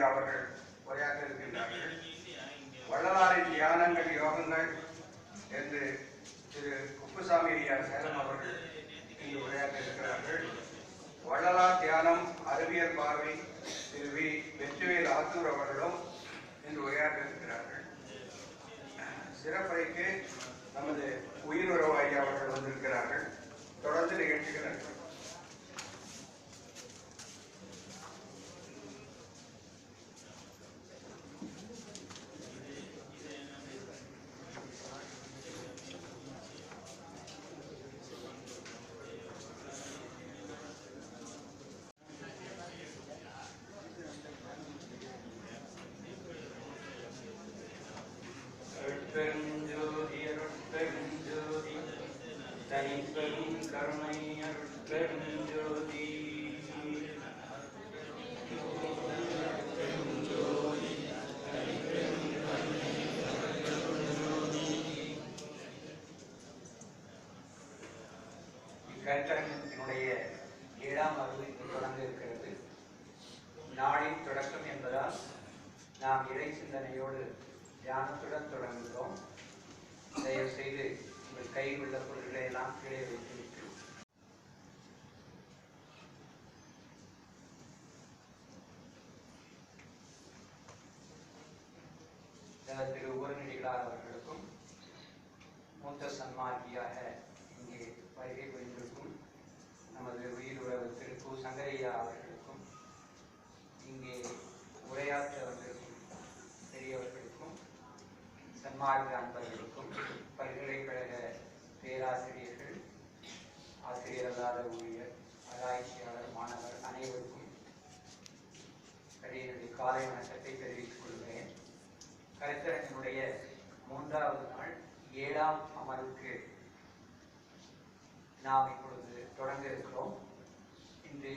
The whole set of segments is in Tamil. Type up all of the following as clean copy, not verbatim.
ஐயா அவர்கள் உரையாற்ற இருக்கின்றார்கள். வள்ளலாரின் தியானங்கள் யோகங்கள் என்று திரு குப்புசாமி ஐயா சேலம் அவர்கள் இங்கு உரையாற்ற இருக்கிறார்கள். வள்ளலார் தியானம் அறிவியல் பார்வை திரு வி வெற்றிவேல் ஆத்தூர் அவர்களும் இன்று உரையாற்ற இருக்கிறார்கள். சிறப்புரைக்கு நமது உயிருறவு ஐயா அவர்கள் வந்திருக்கிறார்கள். தொடர்ந்து நிகழ்ச்சிகள் நடக்கும். பெருஞ்சோதி அருட்பெருஞ்சோதி தனிப்பெரும் கருணை அருட்பெருஞ்சோதி இக்கருத்தரங்கத்தினுடைய 7ஆம் வகுப்பு தொடங்க இருக்கிறது. நாளின் தொடக்கம் என்பதால் நாம் இறை சிந்தனையோடு தியானத்துடன் தொடங்குகிறோம். தயவு செய்து உங்கள் கையில் உள்ள பொருட்களை எல்லாம் கீழே வைத்துவிட்டு திரு ஊரநடிகளார் அவர்களுக்கும் மூத்த சன்மார்க்கியாக இங்கே வருகை புரிந்திருக்கும் நமது உயிருறவு திரு கு சங்கரையா அவர்களுக்கும் இங்கே உரையாற்ற வந்திருக்கும் பெரியவர்களுக்கும் சன்மார்க்க அன்பர்களுக்கும் பல்கலைக்கழக பேராசிரியர்கள், ஆசிரியர் அல்லாத ஊழியர், ஆராய்ச்சியாளர், மாணவர் அனைவருக்கும் என்னுடைய காலை வணக்கத்தை தெரிவித்துக் கொள்கிறேன். கருத்தரங்கினுடைய 3வது நாள் 7ஆம் அமர்வுக்கு நாம் இப்பொழுது தொடங்க இருக்கிறோம். இன்று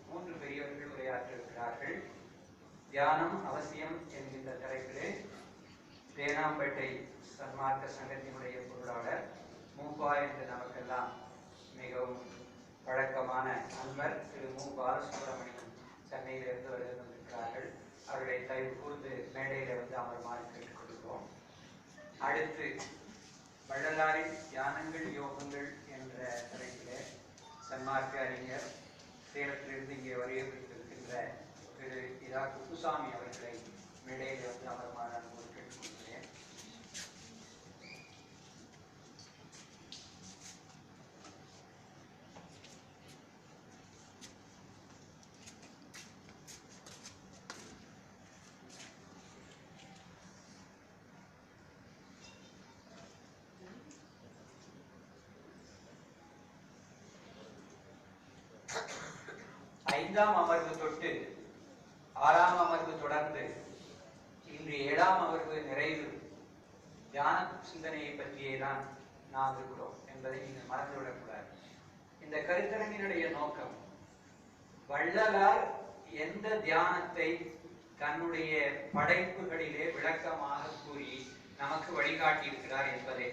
3 பெரியவர்கள் உரையாற்ற இருக்கிறார்கள். தியானம் அவசியம் என்கின்ற தலைப்பிலே தேனாம்பேட்டை சன்மார்க்க சங்கத்தினுடைய பொருளாளர் மூபா என்று நமக்கெல்லாம் மிகவும் வழக்கமான அன்பர் திரு மு பாலசுப்ரமணியன் சென்னையிலிருந்து வந்திருக்கிறார்கள். அவர்களை தயவு கூர்ந்து மேடையில் வந்து அமருமாறு கேட்டுக் கொடுக்கிறோம். அடுத்து வள்ளலாரின் தியானங்கள் யோகங்கள் என்ற தலைப்பிலே சன்மார்க்க அறிஞர் சேலத்திலிருந்து இங்கே வருகின்ற திரு இரா குப்புசாமி அவர்களை மேடையில் வந்து அமருமாறு அன்போடு கேட்டுக்கொள்கிறேன். ஐந்தாம் அமர்வு தொட்டு 6ஆம் அமர்வு தொடர்ந்து இன்று 7ஆம் அமர்வு நிறைவு தியான சிந்தனையை பற்றியே தான் நாம் இருக்கிறோம் என்பதை நீங்கள் மறந்துவிடக்கூடாது. இந்த கருத்தரங்கினுடைய நோக்கம் வள்ளலார் எந்த தியானத்தை தன்னுடைய படைப்புகளிலே விளக்கமாக கூறி நமக்கு வழிகாட்டி இருக்கிறார் என்பதே.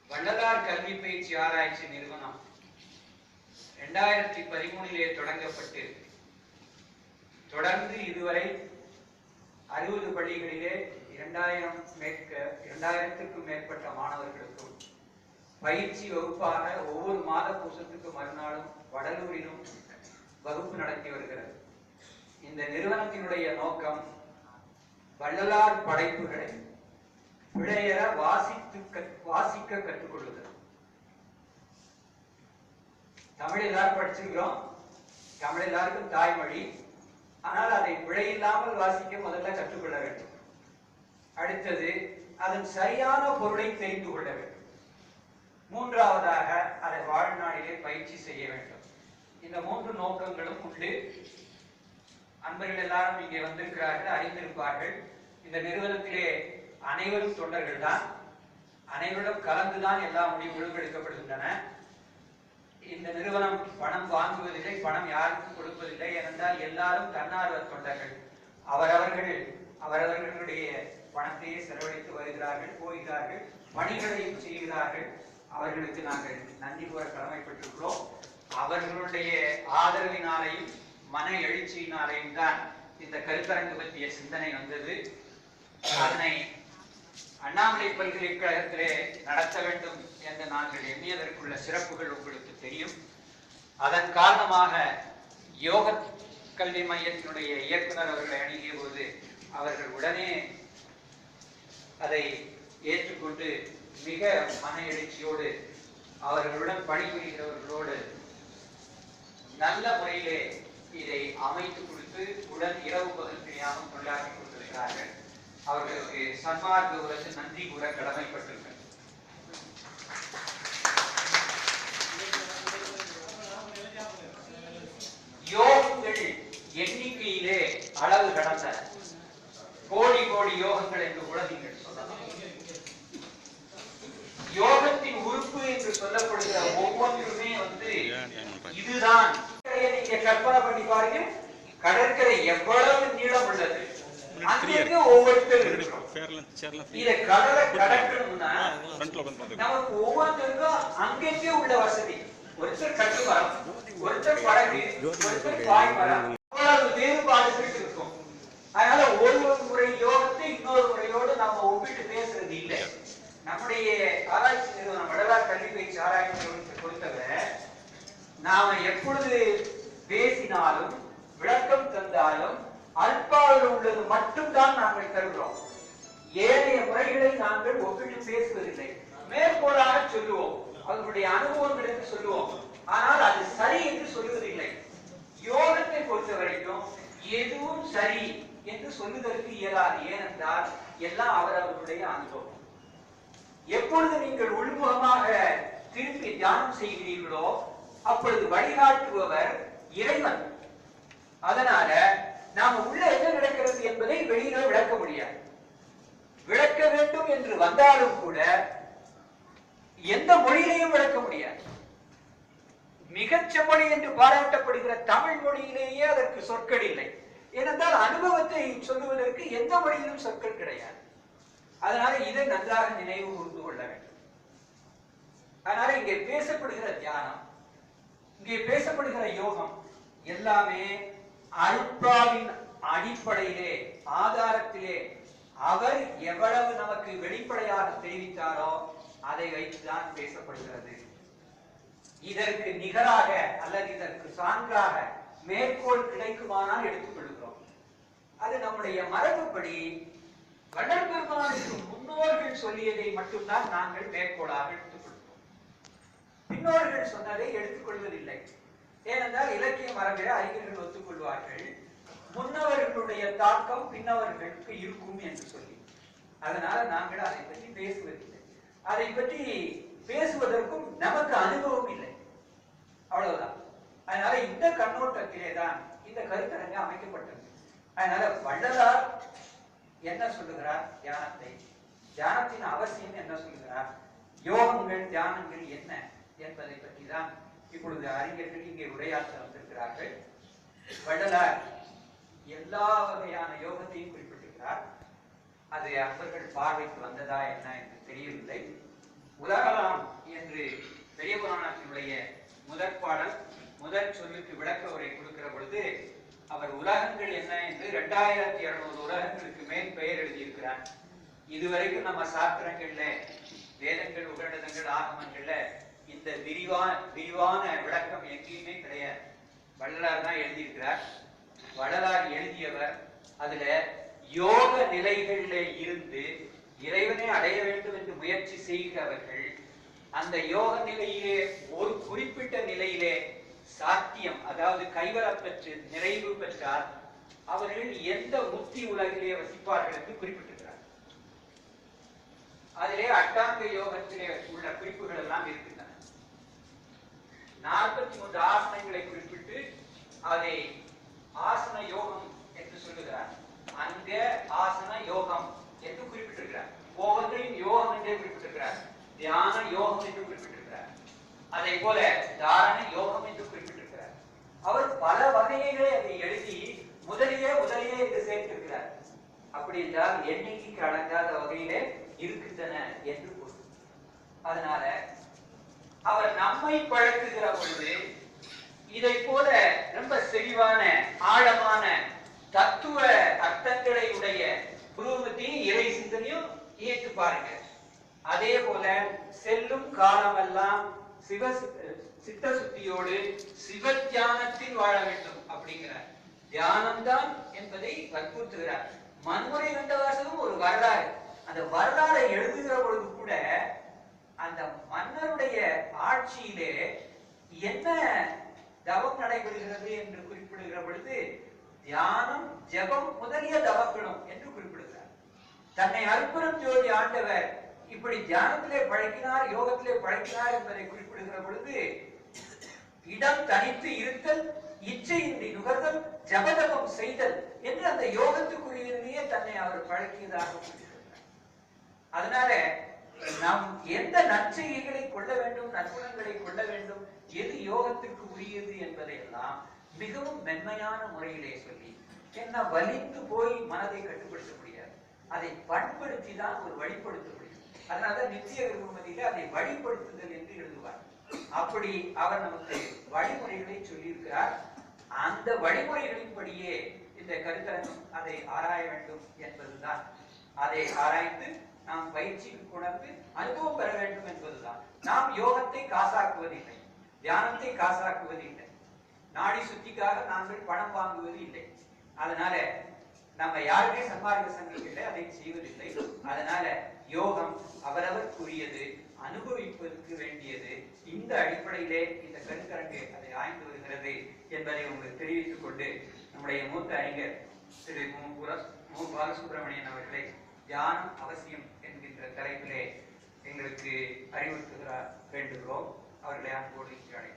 வள்ளலார் கல்வி பயிற்சி ஆராய்ச்சி நிறுவனம் 2013 தொடங்கப்பட்டு தொடர்ந்து இதுவரை 60 பள்ளிகளிலே 2000க்கும் மேற்பட்ட மாணவர்களுக்கும் பயிற்சி வகுப்பாக ஒவ்வொரு மாத பூசத்துக்கு மறுநாளும் வடலூரிலும் வகுப்பு நடத்தி வருகிறது. இந்த நிறுவனத்தினுடைய நோக்கம் வள்ளலார் படைப்புகளை பிழையற வாசிக்க கற்றுக்கொள்ளுதல். தமிழ் எல்லாரும் படிச்சிருக்கிறோம், தமிழ் எல்லாருக்கும் தாய்மொழி. ஆனால் அதை பிழையில்லாமல் வாசிக்க முதல்ல கற்றுக்கொள்ள வேண்டும். அடுத்தது அதன் சரியான பொருளை தெரிந்து கொள்ள வேண்டும். 3வதாக அதை வாழ்நாளிலே பயிற்சி செய்ய வேண்டும். இந்த 3 நோக்கங்களும் உண்டு. அன்பர்கள் எல்லாரும் இங்கே வந்திருக்கிறார்கள், அறிந்திருப்பார்கள். இந்த நிறுவனத்திலே அனைவரும் தொண்டர்கள் தான், அனைவரும் கலந்துதான் எல்லா முடிவுகளும் எடுக்கப்படுகின்றன. இந்த நிறுவனம் பணம் வாங்குவதில்லை, பணம் யாருக்கும் கொடுப்பதில்லை. ஏனென்றால் எல்லாரும் தன்னார்வ தொண்டர்கள். அவரவர்களுடைய பணத்தையே செலவழித்து வருகிறார்கள், போகிறார்கள், பணிகளையும் செய்கிறார்கள். அவர்களுக்கு நாங்கள் நன்றி கூற கடமைப்பட்டிருக்கிறோம். அவர்களுடைய ஆதரவினாலையும் மன எழுச்சியினாலேயும் தான் இந்த கருத்தரங்கு பற்றிய சிந்தனை வந்தது. அதனை அண்ணாமலை பல்கலைக்கழகத்திலே நடத்த வேண்டும் என்று நாங்கள் எண்ணியதற்குள்ள சிறப்புகள் உங்களுக்கு தெரியும். அதன் காரணமாக யோக கல்வி மையத்தினுடைய இயக்குனர் அவர்களை அணுகிய போது அவர்கள் உடனே அதை ஏற்றுக்கொண்டு மிக மன எழுச்சியோடு அவர்களுடன் பணிபுரிகிறவர்களோடு நல்ல முறையிலே இதை அமைத்து கொடுத்து உடன் இரவு பகல் தெரியாமல் கொண்டாடி கொண்டிருக்கிறார்கள். அவர்களுக்கு சன்மார்க்க உலக நன்றி கூற கடமைப்பட்டிருக்கிறார். யோகங்கள் எண்ணிக்கையிலே அளவு கடந்த கோடி கோடி யோகங்கள் என்று கூட நீங்கள் சொல்லலாம். யோகத்தின் உறுப்பு என்று சொல்லப்படுகிற ஒவ்வொன்றுமே இதுதான். நீங்க கற்பனை பண்ணி பாருங்க, கடற்கரை எவ்வளவு நீளம் உள்ளது, அங்கங்க ஒவ்வொருத்தரும் இத கடலை கடக்கணும்னா நமக்கு ஒவ்வொருத்தருக்கும் அங்கங்கே உள்ள வசதி. ஒருத்தர் கட்டுமரம், ஒருத்தர் படகு, ஒருத்தர் பாய்மரம், அவ்வளவு வேறுபாடுகள் இருக்கும். அதனால ஒரு முறை யோகத்தை இன்னொரு முறையோடு நாம ஒப்பிட்டு பேசுறது இல்லை. நம்முடைய ஆராய்ச்சி நிறுவனம் வள்ளலார் கல்வி பயிற்சி ஆராய்ச்சி நிறுவனத்தை பொறுத்தவரை நாம எப்பொழுது பேசினாலும் விளக்கம் தந்தாலும் அல்பாவில் உள்ளது மட்டும்தான் நாங்கள் தருகிறோம். ஏனைய முறைகளை நாங்கள் ஒப்பிட்டு பேசுவதில்லை. மேற்கோளாக சொல்லுவோம், அவர்களுடைய அனுபவங்கள் என்று சொல்லுவோம். ஆனால் அது சரி என்று சொல்லுவதில்லை. யோகத்தை பொறுத்த வரைக்கும் எதுவும் சரி என்று சொல்லுவதற்கு இயலாது. ஏனென்றால் எல்லாம் அவரவர்களுடைய அனுபவம். எப்பொழுது நீங்கள் உள்முகமாக திருப்பி தியானம் செய்கிறீர்களோ அப்பொழுது வழிகாட்டுபவர் இறைவன். அதனால நாம உள்ள என்ன நடக்கிறது என்பதை வெளியில விளக்க முடியாது. விளக்க வேண்டும் என்று வந்தாலும் கூட எந்த மொழியிலையும் விளக்க முடியாது. மிகச் செம்மொழி என்று பாராட்டப்படுகிற தமிழ் மொழியிலேயே அதற்கு சொற்கள் இல்லை. ஏனென்றால் அனுபவத்தை சொல்லுவதற்கு எந்த மொழியிலும் சொற்கள் கிடையாது. அதனால இதை நன்றாக நினைவு கூர்ந்து கொள்ள வேண்டும். அதனால இங்கே பேசப்படுகிற தியானம், இங்கே பேசப்படுகிற யோகம் எல்லாமே அல்பாவின் அடிப்படையிலே ஆதாரத்திலே அவர் எவ்வளவு நமக்கு வெளிப்படையாக தெரிவித்தாரோ அதை வைத்துதான் பேசப்படுகிறது. இதற்கு நிகராக அல்லது இதற்கு சான்றாக மேற்கோள் கிடைக்குமானால் எடுத்துக்கொள்கிறோம். அது நம்முடைய மரபுப்படி வள்ளல் பெருமானுக்கு முன்னோர்கள் சொல்லியதை மட்டும்தான் நாங்கள் மேற்கோளாக எடுத்துக்கொள்கிறோம். பின்னோர்கள் சொன்னதை எடுத்துக்கொள்வதில்லை. ஏனென்றால் இலக்கிய மரபில் அறிஞர்கள் ஒத்துக்கொள்வார்கள், முன்னவர்களுடைய தாக்கம் பின்னவர்களுக்கு இருக்கும் என்று சொல்லி. அதனால நாங்கள் அதை பற்றி பேசுவதில்லை. அதை பற்றி பேசுவதற்கும் நமக்கு அனுபவம் இல்லை, அவ்வளவுதான். அதனால இந்த கண்ணோட்டத்திலே தான் இந்த கருத்தரங்கு அமைக்கப்பட்டது. அதனால வள்ளலார் என்ன சொல்லுகிறார், தியானத்தை, தியானத்தின் அவசியம் என்ன சொல்லுகிறார், யோகங்கள் தியானங்கள் என்ன என்பதை பற்றி தான் இப்பொழுது அறிஞர்கள் இங்கே உரையாற்ற வந்திருக்கிறார்கள். வள்ளலார் எல்லா வகையான யோகத்தையும் குறிப்பிட்டிருக்கிறார். அது அவர்கள் பார்வைக்கு வந்ததா என்ன என்று தெரியவில்லை. உலகலாம் என்று பெரிய புராணத்தினுடைய முதற் பாடல் முதற் சொல்லுக்கு விளக்க உரை கொடுக்கிற பொழுது அவர் உலகங்கள் என்ன என்று 2200 உலகங்களுக்கு மேல் பெயர் எழுதியிருக்கிறார். இதுவரைக்கும் நம்ம சாஸ்திரங்கள்ல, வேதங்கள், உபநிடதங்கள், ஆகமங்கள்ல இந்த விரிவான விளக்கம் எங்கேயுமே கிடையாது. வள்ளலார் தான் எழுதியிருக்கிறார். வள்ளலார் எழுதியவர் அதுல யோக நிலைகளில இருந்து இறைவனை அடைய வேண்டும் என்று முயற்சி செய்கிறவர்கள் அந்த யோக நிலையிலே ஒரு குறிப்பிட்ட நிலையிலே சாத்தியம், அதாவது கைவரப் பெற்று நிறைவு பெற்றால் அவர்கள் எந்த முக்தி உலகிலே வசிப்பார்கள் என்று குறிப்பிட்டிருக்கிறார். அதிலே அட்டாங்க யோகத்திலே உள்ள குறிப்புகள் எல்லாம் இருக்கின்றன. 43 ஆசனங்களை குறிப்பிட்டு அதை ஆசன யோகம் என்று சொல்லுகிறார். அங்க ஆசன யோகம் என்று குறிப்பிட்டிருக்கிறார். ஒவ்வொன்றையும் யோகம் என்றே குறிப்பிட்டிருக்கிறார். தியான யோகம் என்று குறிப்பிட்டிருக்கிறார். அதே போல தாரண யோகம் என்று குறிப்பிட்டிருக்கிறார். அவர் பல வகைகளை அதை எழுதி முதலியே என்று சேர்த்திருக்கிறார். அப்படி என்றால் எண்ணிக்கைக்கு அடங்காத வகையிலே இருக்கின்றன என்று பொருள். அதனால அவர் நம்மை பழக்குகிற பொழுது இதை போல ரொம்ப செறிவான ஆழமான தத்துவ அர்த்தங்களை உடைய குருமத்தையும் இறை சிந்தனையும் ஏற்று பாருங்க. அதே போல செல்லும் காலமெல்லாம் சித்த சுத்தியோடு சிவ தியானத்தில் வாழ வேண்டும் அப்படிங்கிறார். தியானம்தான் என்பதை வற்புறுத்துகிறார். மன்முறை கண்டவாசலும் ஒரு வரலாறு. அந்த வரலாறை எழுதுகிற பொழுது கூட அந்த மன்னருடைய ஆட்சியிலே என்ன தவம் நடைபெறுகிறது என்று குறிப்பிடுகிற பொழுது தியானம், ஜபம் முதலிய தவங்களும் என்று குறிப்பிடுகிறார். தன்னை அற்புதம் ஜோதி ஆண்டவர் இப்படி தியானத்திலே பழக்கினார், யோகத்திலே பழக்கினார் என்பதை குறிப்பிடுகிற பொழுது இடம் தனித்து இருத்தல், இச்சையின்றி நுகர்தல், ஜபதபம் செய்தல் என்று அந்த யோகத்துக்குரியதையே தன்னை அவர் பழக்கியதாக குறிப்பிடுகிறார். அதனால நாம் எந்த நற்செய்கைகளை கொள்ள வேண்டும், நற்குணங்களை கொள்ள வேண்டும், எது யோகத்திற்கு உரியது என்பதையெல்லாம் மிகவும் மென்மையான முறையிலே சொல்லி, என்ன வலிந்து போய் மனதை கட்டுப்படுத்த முடியாது, அதை பண்படுத்தி தான் ஒரு வழிப்படுத்த முடியும். அதனால நித்திய குருமதியில அதை வழிப்படுத்துதல் என்று எழுதுவார். அப்படி அவர் நமக்கு வழிமுறைகளை சொல்லியிருக்கிறார். அந்த வழிமுறைகளின்படியே இந்த கருத்தரங்கம் அதை ஆராய வேண்டும் என்பதுதான். அதை ஆராய்ந்து நாம் பயிற்சிக்கு கொணர்ந்து அனுபவம் பெற வேண்டும் என்பதுதான். நாம் யோகத்தை காசாக்குவதில்லை, தியானத்தை காசாக்குவதில்லை, நாடி சுத்திக்காக நாங்கள் பணம் வாங்குவது இல்லை. அதனால நம்ம யாருமே சன்மார்க்க சங்கங்களை அதை செய்வதில்லை. அதனால யோகம் அவரவருக்குரியது, அனுபவிப்பதற்கு வேண்டியது. இந்த அடிப்படையிலே இந்த கருத்தரங்கு அதை ஆய்ந்து வருகிறது என்பதை உங்களுக்கு தெரிவித்துக் கொண்டு, நம்முடைய மூத்த அறிஞர் திரு மு பாலசுப்ரமணியன் அவர்களை தியானம் அவசியம் என்கின்ற தலைப்பிலே எங்களுக்கு அறிவுறுத்துகிறார் வேண்டுகிறோம். அவர்களை அன்போடு அழைக்கிறோம்.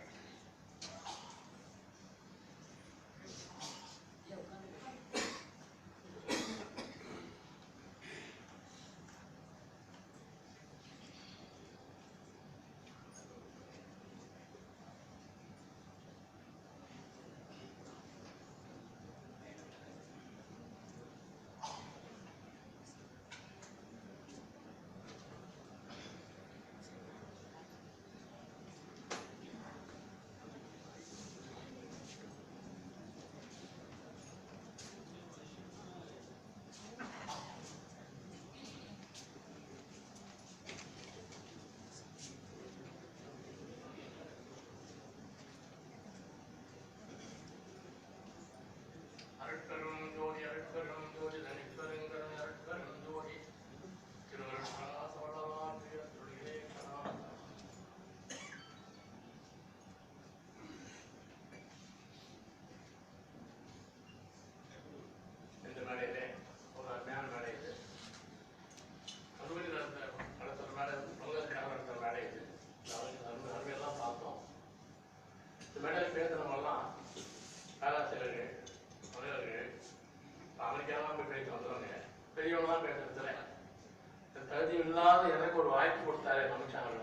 இல்லாத எனக்கு ஒரு வாய்ப்பு கொடுத்தாரு நமச்சாங்க.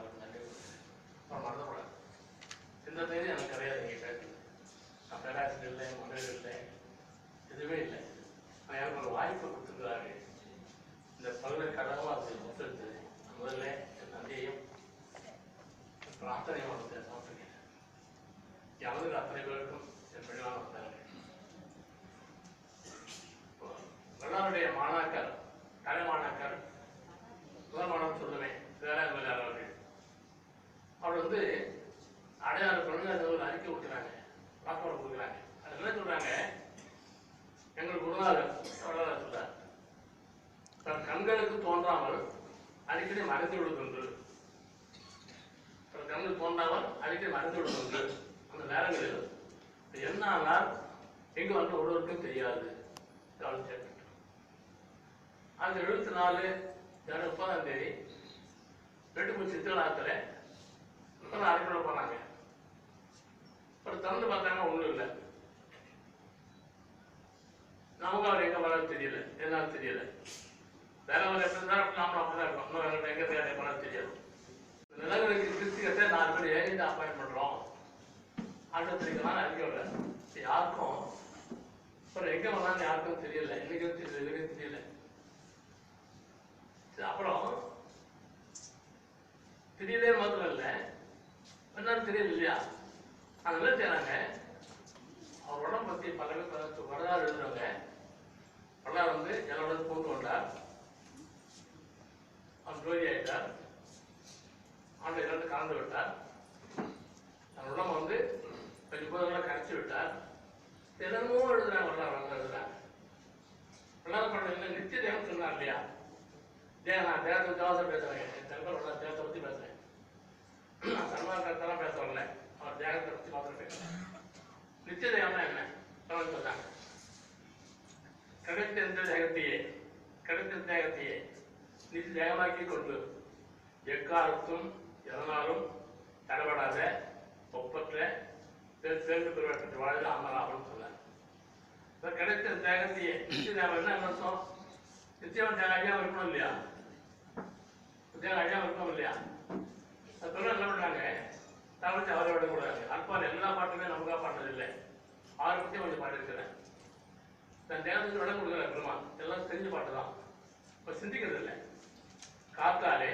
மறந்துக்கூடாது. இந்த தேதி எனக்கு கிடையாது. நீங்க பேசுறது நான் பேராசிரியர் இல்லை, மகளிர் இல்லை, எதுவுமே இல்லை. ஆனால் எனக்கு ஒரு வாய்ப்பு கொடுத்துருக்கிறாரு. இந்த பல்கலைக்கழகமாக அது முத்தெடுத்து முதல்ல என் நன்றியையும் பிரார்த்தனையும் வந்து சமர்ப்பிக்கிறேன். யாவது அத்தனை பேருக்கும் என் பெண்ணாக வந்தாங்க. வல்லாருடைய மாணாக்கர், கலை மாணாக்கர், முதல் சொல்லுவேன் பேராசிரியர் அவர்கள். அவர் வந்து அடையாள குழந்தை ஒரு அறிக்கை விட்டுறாங்க, வாக்குவாதம் கொடுக்குறாங்க. அது என்ன சொல்றாங்க, எங்கள் குருநாதர் சொல்றார், தன் கண்களுக்கு தோன்றாமல் அடிக்கடி மறைந்து விடுகின்று, தன் கண்களுக்கு தோன்றாமல் அடிக்கடி மறைந்து விடுகின்று. அந்த நேரங்களில் என்ன ஆனால் எங்கு வந்து ஒருவருக்கும் தெரியாது. அது 74 ஜனவரி 30 ரெண்டு சித்திரநாத்தில் அரைக்குள்ள போனாங்க. ஒரு திறந்து பார்த்தாங்க, ஒன்றும் இல்லை. நமக்கு அவர் எங்கே போனாலும் தெரியல, என்னாலும் தெரியல. வேற ஒரு எப்படி இருந்தாலும் நாமளும் அப்படிதான் இருக்கோம். இன்னும் எங்கே வேலை போனாலும் தெரியாது. நிலங்களுக்கு கிறிஸ்திகத்தை 4 பேர் ஏஜென்ட் அப்பாயின் பண்ணுறோம் ஆண்டத்திரிக்கலாம் அறிக்கையோட யாருக்கும் அப்புறம் எங்கே போனாலும் யாருக்கும் தெரியல, இன்னைக்கும் தெரியல, எதுக்கும் தெரியல. அப்புறம் தெரியலே மாத்திரம் இல்லை, என்னன்னு தெரியல இல்லையா? அது என்ன செய்யறாங்க, அவர் உடம்பு பற்றி பல பேர் வரலாறு எழுதுறாங்க. வரலாறு வந்து என்னோட பூண்டு கொண்டார், அவன் ஜோதி ஆயிட்டார், ஆண்டு இரண்டு கலந்து விட்டார், அவன் உடம்பு வந்து கொஞ்சம் பூதங்களை கரைச்சி விட்டார். தினமும் எழுதுறாங்க, வரலாறு எழுதுறாங்க. வரலாறு பண்ண என்ன நித்திய தேவம் சொன்னார் இல்லையா? நான் தேவத்தை ஜாதகம் பேசுறேன், தேவத்தை பற்றி பேசுறேன். நான் சன்மார்க்கத்தெல்லாம் பேச வரல, அவர் தேகத்தை பற்றி மாத்திரம் பேசுறேன். நித்திய தேவம்னா என்ன சொன்னாங்க. கிடைத்த தேகத்தையே நித்திய தேகமாக்கி கொண்டு எக்காலத்தும் எதனாலும் தடைபடாத ஒப்பற்ற சேர்ந்து பெருவற்ற வாழ்ந்து அமராமல் சொன்னார். கிடைத்த தேகத்தையே நித்திய தேகம் என்ன அர்த்தம்? நித்தியம் தேகம் அழியாமல் இருக்கணும் இல்லையா? தேகம் அழியாமல் இருக்கணும் இல்லையா? அது சொல்ல என்ன பண்றாங்க, தவிர்த்து அவரை விட கூடாது. அன்பால் எல்லா பாட்டுமே நமக்காக பாடுறது இல்லை, ஆறு பற்றி கொஞ்சம் பாட்டு இருக்கிறேன். தன் தேவத்துக்கு விட கொடுக்குற பெருமான் எல்லாம் தெரிஞ்ச பாட்டு தான், இப்போ சிந்திக்கிறது இல்லை. காத்தாலே,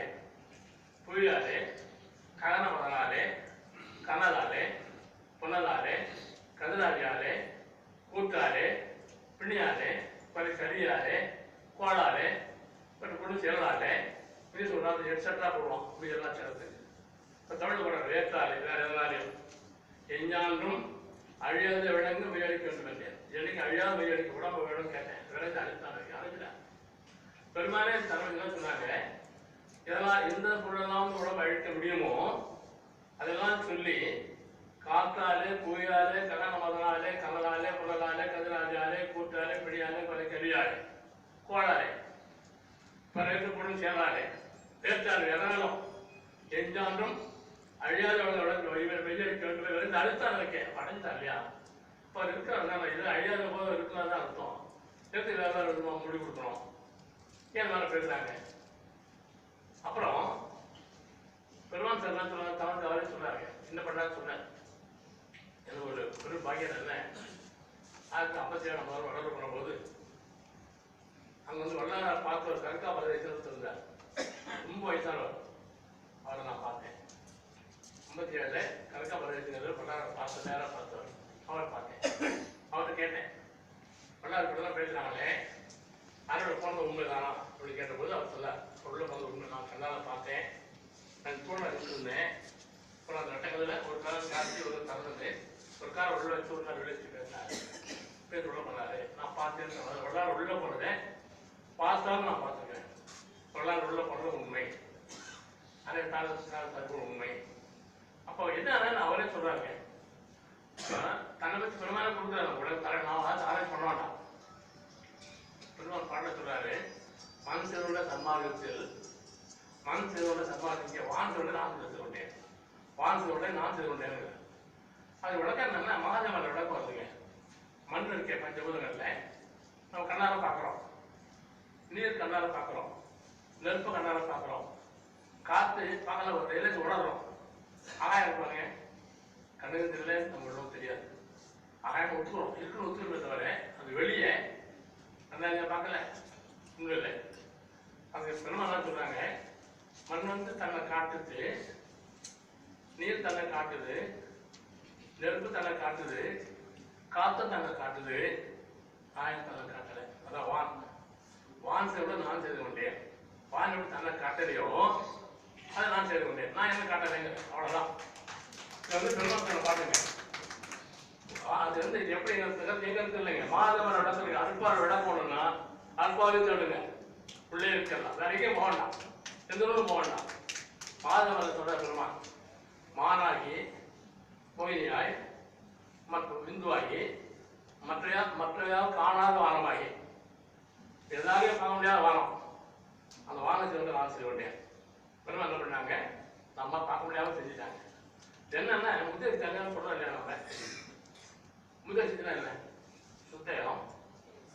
புயலாலே, ககன மதனாலே, கனலாலே, புனலாலே, கதிராதியாலே, கூட்டாலே, பிணியாலே, பல கரியாலே, கோளாலே, பட்டு பொண்ணு செயலாலே, இது சொல்றாங்க எட்ஸெட்ரா போடுவோம். இதெல்லாம் சேர்த்து இப்போ தமிழ் போடுற வேத்தாலே வேற எதனாலையும் எஞ்ஞான்றும் அழியாத விலங்கு முயற்சிக்க வேண்டும் என்றேன். என்னைக்கு அழியாத முயற்சிக்க உடம்பு வேணும்னு கேட்டேன். விலங்கு அழித்தான் அழிக்கிறான். பெருமானே தலைவர்கள் சொன்னாங்க, இதெல்லாம் எந்த பொருளெல்லாம் உடம்பு அழிக்க முடியுமோ அதெல்லாம் சொல்லி காத்தாலே, புயாலே, ககன மதனாலே, கமலாலே, புனலாலே, கதிராஜாலே, கூட்டாலே, பிடியாலே, கொலை கரியாலே, கோளாலே, பறையத்து பொண்ணு சேலாலே, பேச்சாலே, எதனாலும் எஞ்சான்றும் அழியாத வெய்யடிக்க வேண்டும் அழுத்தான் இருக்கேன் அடைஞ்சான் இல்லையா? இப்போ இருக்கிறாங்க இது அழியாத போது இருக்கலாம் தான் அர்த்தம். சேர்த்து வேலை இருக்கணும், முடிவு கொடுக்கணும். ஏன் மேலே பேசுறாங்க. அப்புறம் பெருமான் சார் என்ன சொன்னாங்க, தவறு அவரே சொன்னாங்க, என்ன பண்ணான்னு சொன்னார். எனக்கு ஒரு பெரும் பாக்கியம் என்ன, 1957 முதல் வளர்ந்து போகும்போது அங்கே வந்து வல்லார பார்த்து ஒரு கருக்கா பிரதேசம் இருந்தார். ரொம்ப வயசானவர், அவரை நான் பார்த்தேன். 57 கருக்கா பிரதேசங்கிறது வல்லார பார்த்து நேராக பார்த்தவர். அவரை பார்த்தேன், அவர்கிட்ட கேட்டேன், வல்லார் இப்படிலாம் பேசுகிறாங்களே அவரோட போனது உண்மைதானா அப்படி கேட்டபோது அவர் சொல்ல போனது உண்மை. நான் கண்ணால் பார்த்தேன், நான் தூணை வச்சுருந்தேன். அப்புறம் அந்த வட்டங்களில் ஒரு காலம் காட்சி ஒரு திறந்தது, ஒரு காரம் உள்ள வச்சு ஒரு நாள் விளைச்சி பேசினார். பேர் உள்ள பண்ணாரு, நான் பார்த்தேன்னு வல்லார் உள்ள போனதேன் பார்த்தாலும் நான் பார்த்துருக்கேன். வல்லார் உள்ள போனது உண்மை, அதே தற்போது உண்மை. அப்போ என்ன அவரே சொல்றாங்க, தன்னை பற்றி பெருமான கொடுக்குறாங்க உடனே தர நான் ஆராய்ச்சி பண்ண மாட்டான். பெருமாள் பாட சொல்றாரு, மண் செருவுள்ள சன்மார்க்கத்தில் மண் செருவுள்ள சன்மார்க்க வான் செருவுள்ள நான் செய்து கொண்டேன், வான் செருவுள்ள நான் செய்து கொண்டேன். அது விளக்கம் என்னன்னா மகாஜாமல விளக்கம் வருதுங்க. மண் இருக்க பஞ்சபூதங்கள்ல நம்ம கண்ணால பார்க்குறோம், நீர் கண்ணால பார்க்குறோம், நெருப்பு கண்ணால பார்க்குறோம், காற்று பகல ஒரு இலைச்சு உணர்றோம். ஆகாயம் இருப்பாங்க, கண்ணுக்கு தெரியல, நம்ம உள்ளவும் தெரியாது. ஆகாயம் ஒத்துக்கிறோம், இருக்குன்னு ஒத்துக்கிறத தவிர அது வெளியே கண்ணாங்க பார்க்கல ஒன்றும் இல்லை. அது பெருமாள் சொல்றாங்க, மண் வந்து தன்னை காட்டுது, நீர் தன்னை காட்டுது, நெருப்பு தன்னை காட்டுது, காற்று தன்னை காட்டுது, ஆயம் தன்னை காட்டலை. அதான் வான். வான் செய்த நான் செய்து கொண்டேன். வான் எப்படி தன்னை காட்டலையோ அதை நான் செய்து கொண்டேன். நான் என்ன காட்டலைங்க, அவ்வளோதான். இது வந்து பெருமாள் பாட்டுங்க. அது வந்து எப்படி எங்களுக்கு இல்லைங்க, மாதவன் இடத்துல அல்பாவை விட போகணும்னா அல்பாவே சொல்லுங்க, உள்ளே இருக்கலாம், வேற எங்கேயும் போக வேண்டாம், எந்த ஊரும் போக வேண்டாம். மாதவன் சொல்ற பெருமான் மானாகி மொயினியாய் மற்றும் விந்துவாகி மற்றையால் காணாத வானமாகி எல்லாரையும் பார்க்க முடியாத வானம், அந்த வானத்தை வந்து நான் செய்ய வேண்டிய பெருமாள் என்ன பண்ணாங்க, நம்ம பார்க்க முடியாம செஞ்சுட்டாங்க. என்னன்னா முதல் கல்யாணம் சொல்றோம் இல்லையா, நம்ம முதல் சித்தனா இல்லை, சுத்தேகம்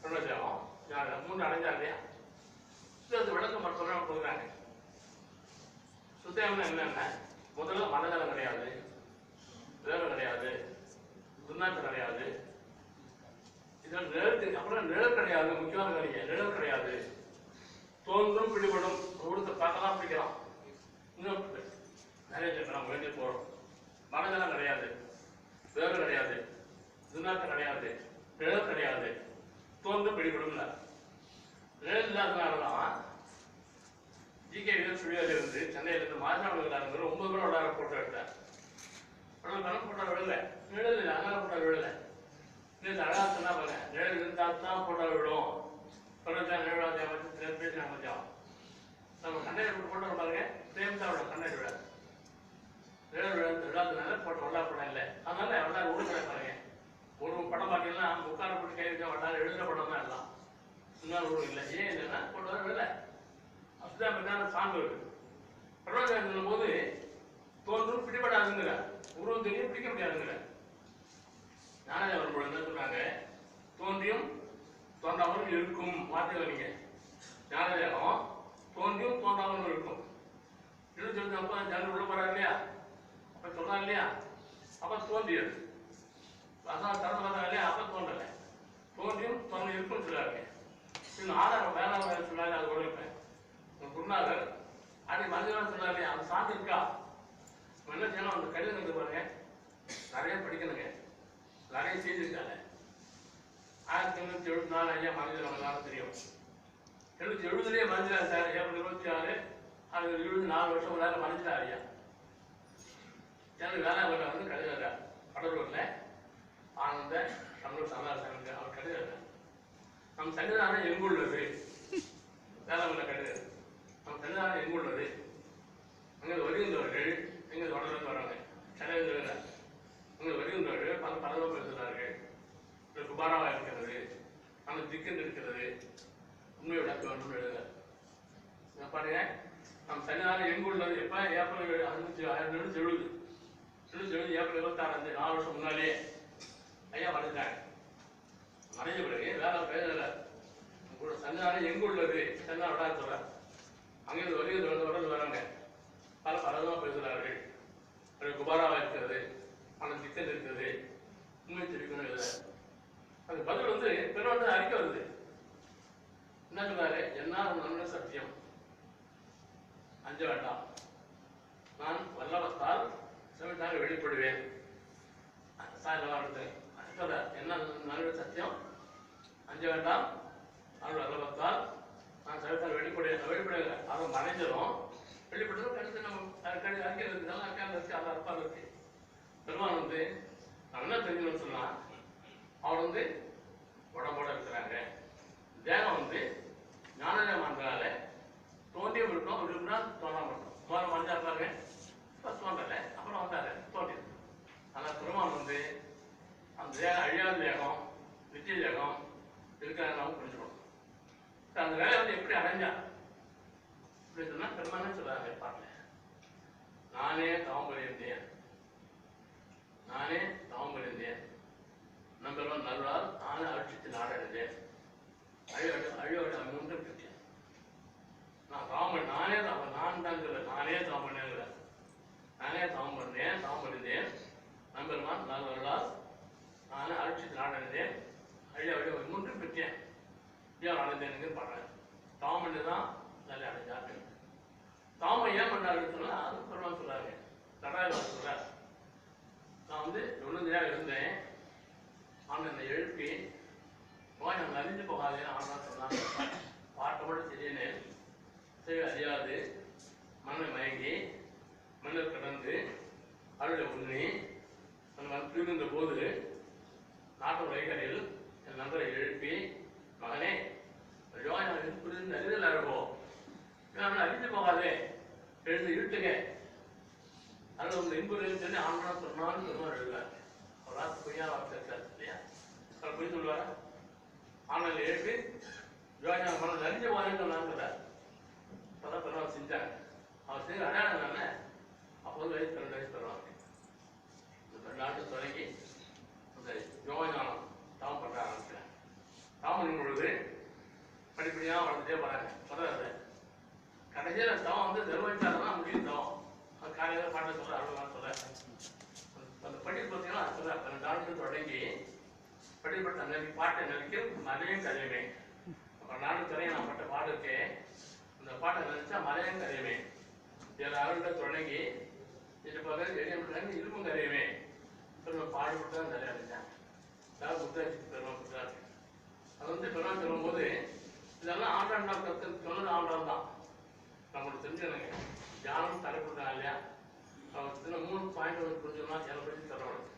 சுண்ணதேகம் மூன்று அடைஞ்சா இல்லையா, அது விளக்கம் மட்டும் கொடுக்குறாங்க. சுத்தேகம்னா என்னென்ன, முதல்ல மனநலம் கிடையாது, வேகம் கிடையாது, துர்நாற்றம் கிடையாது, இதில் நிழல், அப்புறம் நிழல் கிடையாது, முக்கியமான காரியம் நிழல் கிடையாது, தோன்றும் பிடிபடும், கொடுத்த பார்க்கலாம் பிடிக்கலாம், இன்னும் நிறைய நம்ம வேண்டி போகிறோம். மனநலம் கிடையாது, வேறு கிடையாது, துனாக்கம் கிடையாது, நிழல் கிடையாது, தோன்று பிடிபடும்ல. நிழல் இல்லாதனாலதான் ஜிகே ஸ்டுடியோல இருந்து சென்னையில இருந்து மாசாமி விளையாடுங்கிற 9 பேர் விளையாட போட்டோ எடுத்தேன். ஆனால் கணக்கு போட்டோ விடல, நிழல் இல்லை, அதனால போட்டோ விடல. இது அழகா சொன்னா பாருங்க, நிழல் இருந்தால் தான் போட்டோ விடும். சொல்றதா நிழலாக அமைச்சு பேசினாங்க கொஞ்சம். நம்ம கண்ணாடி போட்டோ பாருங்க, பிரேம் தான் விட கண்ணாடி விட நிழல் விழாதுனால போட்டோ விழா படம் இல்லை. அதனால எல்லாரும் உருவ பாருங்க. ஒரு படம் பார்த்தீங்கன்னா உட்கார போட்டு கை வச்சா எல்லாரும் எழுதுற படம் தான் எல்லாம். இன்னொரு உருவம் இல்லை. ஏன் இல்லைன்னா போட்டோ விடல. அப்படிதான் பார்த்தா சாங் இருக்கு. படம் சொல்லும் போது தோன்றும் பிடிபடாதுங்கிற, உருவம் தெரியும் பிடிக்க முடியாதுங்கிற. ஞானதேவர் என்ன சொல்றாங்க, தோன்றியும் தோன்றாமல் இருக்கும் வார்த்தைகள். நீங்க ஞானதேவம் தோன்றியும் தோன்றாமல் இருக்கும். அப்ப ஜனங்கள் உள்ள போறாரு இல்லையா, அப்ப சொல்றாங்க இல்லையா, அப்ப தோன்றியது. அதான் திறந்து பார்த்தா இல்லையா, அப்ப தோன்றல. தோன்றியும் தோன்றி இருக்கும்னு சொல்றாங்க. இன்னும் ஆதாரம் வேளாண் சொன்னாரு, அது உழைப்பேன். குருநாதர் அப்படி மனிதன் சொன்னாரு, அது சார்ந்து இருக்கா? என்ன செய்யணும், அந்த கடிதம் இருக்கு பாருங்க, நிறைய படிக்கணுங்க, நிறைய செய்திருக்காங்க. 1874 ஐயா மனிதன் அவங்களால தெரியும். 1870 மனிதன் சார், ஏப்ரல் 26 அது 24 வருஷம் முன்னாடி மனிதன் ஐயா. எனக்கு வேளாண் வந்து கடிதம் கடலூர்ல ஆனந்த தமிழ் சமாதான அவர் கடிதம். நம் சன்னிதானம் எங்குள்ளது, வேளாண் கடிதம். நம் சன்னிதானம் எங்குள்ளது, அங்கே வருகின்றவர்கள் எங்கள் தொடர்ந்து வராங்க. சென்னையில் அங்கே வருகின்றவர்கள் பல பலவாக பேசுகிறார்கள். குபாராவாக இருக்கிறது, அந்த திக்கன் இருக்கிறது, உண்மை விளக்க வேண்டும் எழுத பாருங்க. நம் சன்னிதானம் எங்குள்ளது எப்ப ஏப்ரல் 1970 ஏப்ரல் 26 4 வருஷம் முன்னாலே ஐயா மறைஞ்சாங்க. மறைஞ்ச பிறகு வேற பேசல. சன்னிதானம் எங்கு உள்ளது, சன்னிதானம் விட சொல்ற அங்கிருந்து வருகிறது வராங்க. பல பலவிதமாக பேசுகிறார்கள். குபாராவா இருக்கிறது, ஆனால் சிக்கன் இருக்கிறது, உண்மை தெரிவிக்கணும் எழுத. அது பதில் வந்து பெருமாள் அறிக்கை வருது. என்ன சொல்றாரு, என்னால் நன்மை சத்தியம், அஞ்ச வேண்டாம், நான் வல்லவத்தால் சிவத்தாக வெளிப்படுவேன். சொல்ற என்ன நன்மை சத்தியம், அஞ்ச வேண்டாம், நான் வல்லவத்தால் நான் சிவத்தாக வெளிப்படுவேன். அதை மறைஞ்சதும் வெளிப்பட்டதும் கருத்து நம்ம அறிக்கை இருக்கு, நல்லா இருக்கு, அதை அர்த்தம் இருக்கு. பெருமான் வந்து நம்ம என்ன தெரிஞ்சணும்னு சொன்னா, அவர் வந்து உடம்போட இருக்கிறாங்க. தேகம் வந்து ஞானதேவனால தோன்றியும் இருக்கும், விரும்பினா தோணாம இருக்கும். முதல்ல மனிதா இருப்பாங்க, தோன்றல, அப்புறம் வந்தாரு தோன்றியது. ஆனால் பெருமான் வந்து அந்த தேகம் அழியாத தேகம், நித்திய தேகம் இருக்கிறாங்க நம்ம புரிஞ்சுக்கணும். அந்த வேலை வந்து எப்படி அடைஞ்சா அப்படின்னு சொன்னா, பெருமானே சொல்றாங்க பாருங்க, நானே தவம் புரிந்தேன், நானே தவம் புரிந்தேன், நம்பெல்லாம் நல்வால் நானே அழிச்சித்து நாடடைந்தேன், அழியோட முன்பு இருக்கேன். நான் தவம் நானே தவம், நான் தான் சொல்ல, நானே தவம் பண்ணேங்கிற, நானே தவம் பண்ணேன், தவம் புரிந்தேன், நம்பெருமான் நல்வர்களால் நானே அழிச்சித்து நாடடைந்தேன், அழியோட முன்பு பெற்றேன், ஐயா அடைந்தேனுங்க பாடுறேன். தவம் பண்ணி தான் நல்ல அடைஞ்சாரு. தாம ஏன் பண்ணாருன்னு சொன்னா, அது பெருமாள் சொல்றாரு, நடராஜர் சொல்றாரு, நான் வந்து 90 இருந்தேன், ஆனால் என்னை எழுப்பி நோய் நான் அறிஞ்சு போகாதேன்னு ஆனா சொன்னாங்க. பாட்டை மட்டும் தெரியனே, சரி அறியாது மண்ணை மயங்கி மண்ணில் கடந்து அருளை உண்ணி நான் திருந்த போது நாட்டு வைகரையில் என் நண்பரை எழுப்பி, மகனே புரிந்து அறிதல் அறுவோம், அறிந்து போகாதே, எழுந்து இழுட்டுங்க, அதில் உங்க இன்புரையும் சொல்லி ஆனா சொன்னாலும் பெருமாள் எழுதுவார். அவர் ராத்து பொய்யா வார்த்தை இருக்காரு இல்லையா, அவர் பொய் சொல்லுவார். ஆனால் எழுப்பி யோஜனை மனம் அறிஞ்சு போதேன்னு சொன்னாங்கிறார். அப்பதான் பெருமாள் செஞ்சாங்க. அவர் செய்ய அடையாளம் தானே. அப்போது வயசு 2 வயசு பெறுவாங்க. இந்த 2 நாட்டு தொடங்கி அந்த யோஜனம் தாம் பண்ண ஆரம்பிக்கிறேன். தாம் பண்ணும் பொழுது படிப்படியாக வளர்ந்துட்டே போறாங்க. சொல்றாரு, கடைசியில் தவம் வந்து நிர்வகிச்சாதான் முடியும். தவம் அது காலையில் பாட்ட சொல்ற அவ்வளோதான் சொல்ல. அந்த படிப்பு பார்த்தீங்கன்னா சொல்ல 2 நாட்கள் தொடங்கி படிப்பட்ட நிலைக்கு பாட்டை நிலைக்கும் மலையும் கதையுமே. அப்புறம் 4 கதையை நான் பட்ட பாடு இருக்கேன், இந்த பாட்டை நினைச்சா மலையும் கதையுமே. 7 ஆறுல தொடங்கி இது போக இரும்பும் கதையுமே. பெருமாள் பாடுபட்டு தான் நிறைய அடைஞ்சாங்க. அதாவது புத்தாட்சி பெருமாள் புத்தாட்சி அது வந்து பெருமாள் சொல்லும்போது இதெல்லாம் ஆண்டாண்டா கற்று சொன்னது ஆண்டாள் தான். நம்மளுக்கு தெரிஞ்சுக்கணுங்க. தியானம் தலைப்படுறாங்க இல்லையா, அவர் சின்ன 3 பாயிண்ட் வந்து கொஞ்சம்னா எதை பற்றி தரணும்.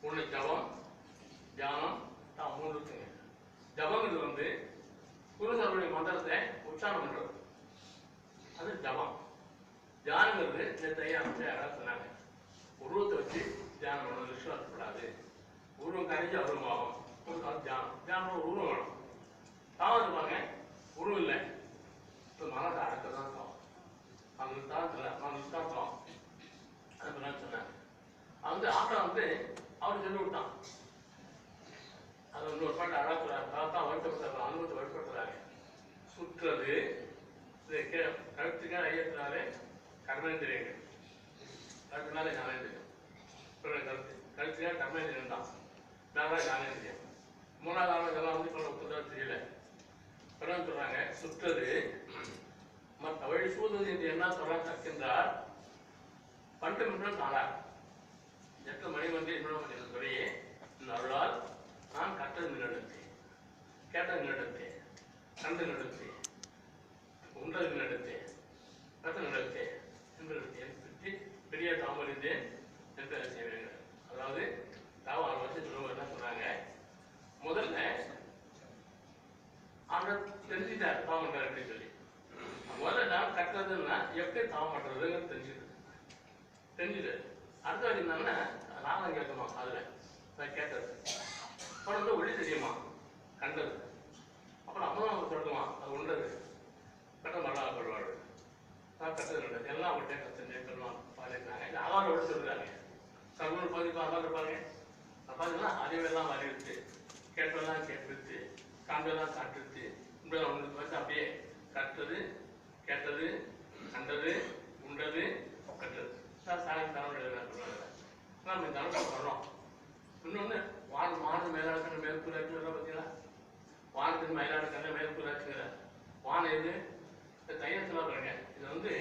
ஒன்று ஜபம், தியானம், 3 இருக்குங்க. ஜபங்கிறது வந்து குருசருடைய மந்திரத்தை உச்சாரணம் பண்றது, அது ஜபம். தியானங்கிறது நேற்று யாராவது சொன்னாங்க, உருவத்தை வச்சு தியானம் பண்ணணும், விஸ்வாசப்படாது, உருவம் கரைஞ்சி அருவமாகும். தியானம் தியானம் உருவம் வேணும். தாவம் இருப்பாங்க, உருவம் இல்லை, இப்போ மனதை அடக்கதான் தாவம். அந்த தாவத்தில் தாவம் அது சொன்னாங்க. அது வந்து ஆட்டம் வந்து அவர் சொல்லி விட்டான். அது வந்து ஒரு பாட்டு அழகுறாரு, தான் வருத்தப்படுறாங்க, அனுபவத்தை வருத்தப்படுறாங்க. சுற்றுறது கழுத்துக்கா ஐயத்தினாலே கர்மேந்திரியங்க, கழுத்துனாலே ஞானேந்திரியம், கழுத்துக்கா கர்மேந்திரியம் தான், வேற ஞானேந்திரியம். 3வது இதெல்லாம் வந்து இப்போ ஒப்புதான் தெரியல. பிறகு சொல்றாங்க சுற்றது மற்ற வழி சூழ்நிலை என்று என்ன சொல்றாங்க கற்கின்றார் பண்டு முன்னும் காணார் 8 மணி வந்து இன்னும் துறையே அருளால் நான் கற்றது நடத்தேன், கேட்டது நடத்தேன், கண்டு நடத்தேன், உண்டது நடத்தேன், கற்று நடத்தேன் என்று பற்றி பெரிய தாமறிந்தேன் என்று செய்வேங்க. அதாவது தாவ 6 வருஷம் சொல்லுவாங்க. என்ன சொல்றாங்க, முதல்ல அவனை தெரிஞ்சுட்டார் தாவம் பண்றாரு அப்படின்னு சொல்லி. முதல்ல நான் கட்டுறதுன்னா எப்படி தாவம் பண்றதுன்னு தெரிஞ்சுது. அடுத்த வரைக்கும் என்னன்னா நானும் கேட்கமா, அதுல நான் கேட்டது, அப்புறம் வந்து ஒளி தெரியுமா, கண்டது, அப்புறம் அம்மா சொல்லுமா, அது உண்டது, கட்ட நல்லா சொல்லுவாரு, நான் கட்டது நல்லது, எல்லாம் அவங்கள்ட்ட கற்றுன்னு சொல்லுவாங்க. பாருங்க இந்த ஆவாரோட சொல்றாங்க, கருவூர் பதிப்பு ஆவார் இருப்பாங்க. பார்த்தீங்கன்னா அறிவெல்லாம் வரைவிட்டு, கேட்டதெல்லாம் கேட்டுருச்சு, காண்டெல்லாம் காட்டுருச்சு, இப்படி அவங்களுக்கு வந்து அப்படியே கட்டுறது, கேட்டது, கண்டது, உண்டது, கட்டுறது. சாயம் தரம் சொல்றாங்க. நம்ம இந்த அளவுக்கு வர்றோம். இன்னொன்று மாடு மேலாடுக்கிற மேற்கூறாட்சி வர பார்த்தீங்களா, வானத்துக்கு மயிலாடுக்கிற மேற்கூறாட்சிங்கிற வானம் எது தையத்தில் பாருங்க. இது வந்து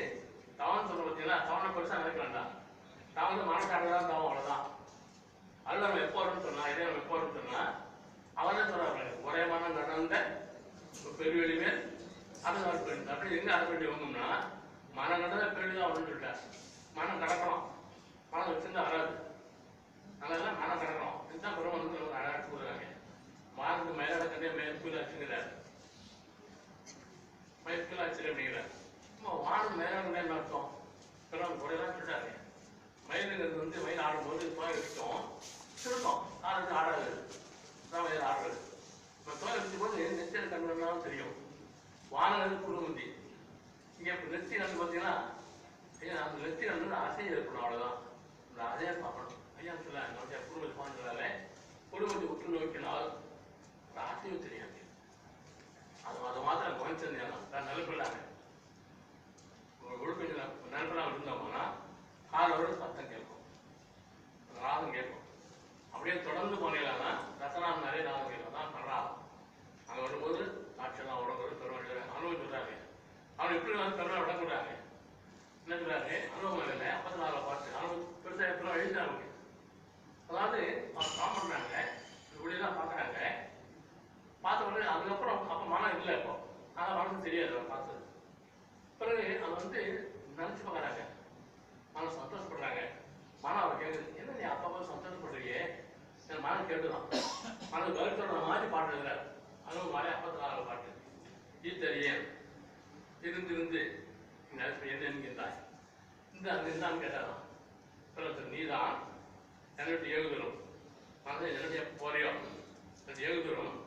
தவன் சொல்ற பார்த்தீங்களா, தவணை பெருசாக நினைக்க வேண்டாம், தான் வந்து மனசாடுதான் தவம், அவ்வளோதான். அது நம்ம எப்போ வரும்னு சொன்னா, இதே நம்ம எப்போ வரும்னு சொன்னா அவனே சொல்றாங்க, ஒரே மனம் நடந்த பெருவெளி மேல் அது பெண் அப்படி எங்க அது பண்ணி வாங்கணும்னா மனம் நடந்த பெருவெளி தான் அப்படின்னு சொல்லிட்டார். மனம் கடக்கணும், மனம் வச்சிருந்தா வராது, அதெல்லாம் மனம் கடக்கணும். இதுதான் பெருமை வந்து நம்ம அழகாக சொல்றாங்க. மானுக்கு மயிலாட கண்டே மேற்கூலாச்சுங்கிறார், மேற்கூலாச்சு அப்படிங்கிறார். வானம் மயிலாட அர்த்தம் பெருமை குறையெல்லாம் சொல்லிட்டாங்க. மயிலுங்கிறது வந்து மயில் ஆடும்போது தோல் வச்சோம் சுருக்கம், ஆடுறது ஆடாது, தான் மயில் ஆடுறது. இப்போ தோல் வச்சும் போது நெத்தியில் கண்ணுனாலும் தெரியும். வானது குடும்பந்தி இங்கே இப்போ நெத்தி கண்டு பார்த்தீங்கன்னா அந்த நெத்தி கண்டு அசைய இருக்கணும், அவ்வளோதான். அந்த அசையை பார்க்கணும். ஐயா சொல்ல நம்முடைய குடும்பத்தை பாடுறதால குடும்பத்தை உற்று நோக்கினால் அந்த அசைவு தெரியாது. அது மாத்திரம் கவனிச்சிருந்தேன். நான் நிலப்பில்லாங்க ஒழுக்கம் நிலப்பெல்லாம் இருந்தோம்னா காலோட சத்தம் கேட்கும், ராகம் கேட்கும். அப்படியே தொடர்ந்து போனீங்கன்னா ரசனாம் நிறைய ராகம் கேட்கும், தான் ராகம். அங்கே வரும்போது சாட்சியெல்லாம் உடம்பு பெருமாள் அனுபவம் சொல்றாங்க. அவன் எப்படி வந்து பெருமாள் விடக்கூடாங்க என்ன சொல்றாரு, அனுபவம் இல்லை 54 பாட்டு அனுபவம் பெருசாக எப்படிலாம் எழுதினாங்க. அதாவது அவங்க காம் பண்றாங்க, இப்படிலாம் பார்க்குறாங்க. பார்த்த உடனே அதுக்கப்புறம் அப்போ மனம் இல்லை, இப்போ ஆனால் மனசு தெரியாது அவன் பார்த்தது. பிறகு அதை வந்து நினச்சி பார்க்குறாங்க, மனம் சந்தோஷப்படுறாங்க. மனம் அவர் கேட்குது, என்ன நீ அப்போ சந்தோஷப்படுறீங்க, என் மனம் கேட்டுதான் மனம் கருத்தோட மாதிரி பாட்டு எழுதுறாரு. அனுபவம் மாதிரி 54 பாட்டு. ஈத்தறியேன் இருந்து என்ன என்கின்றாய், இந்த அங்கே இருந்தான்னு கேட்டாராம். நீதான் என்னுடைய ஏகுதரும், மனதை என்னுடைய போறையோ என்னுடைய ஏகுதரும்.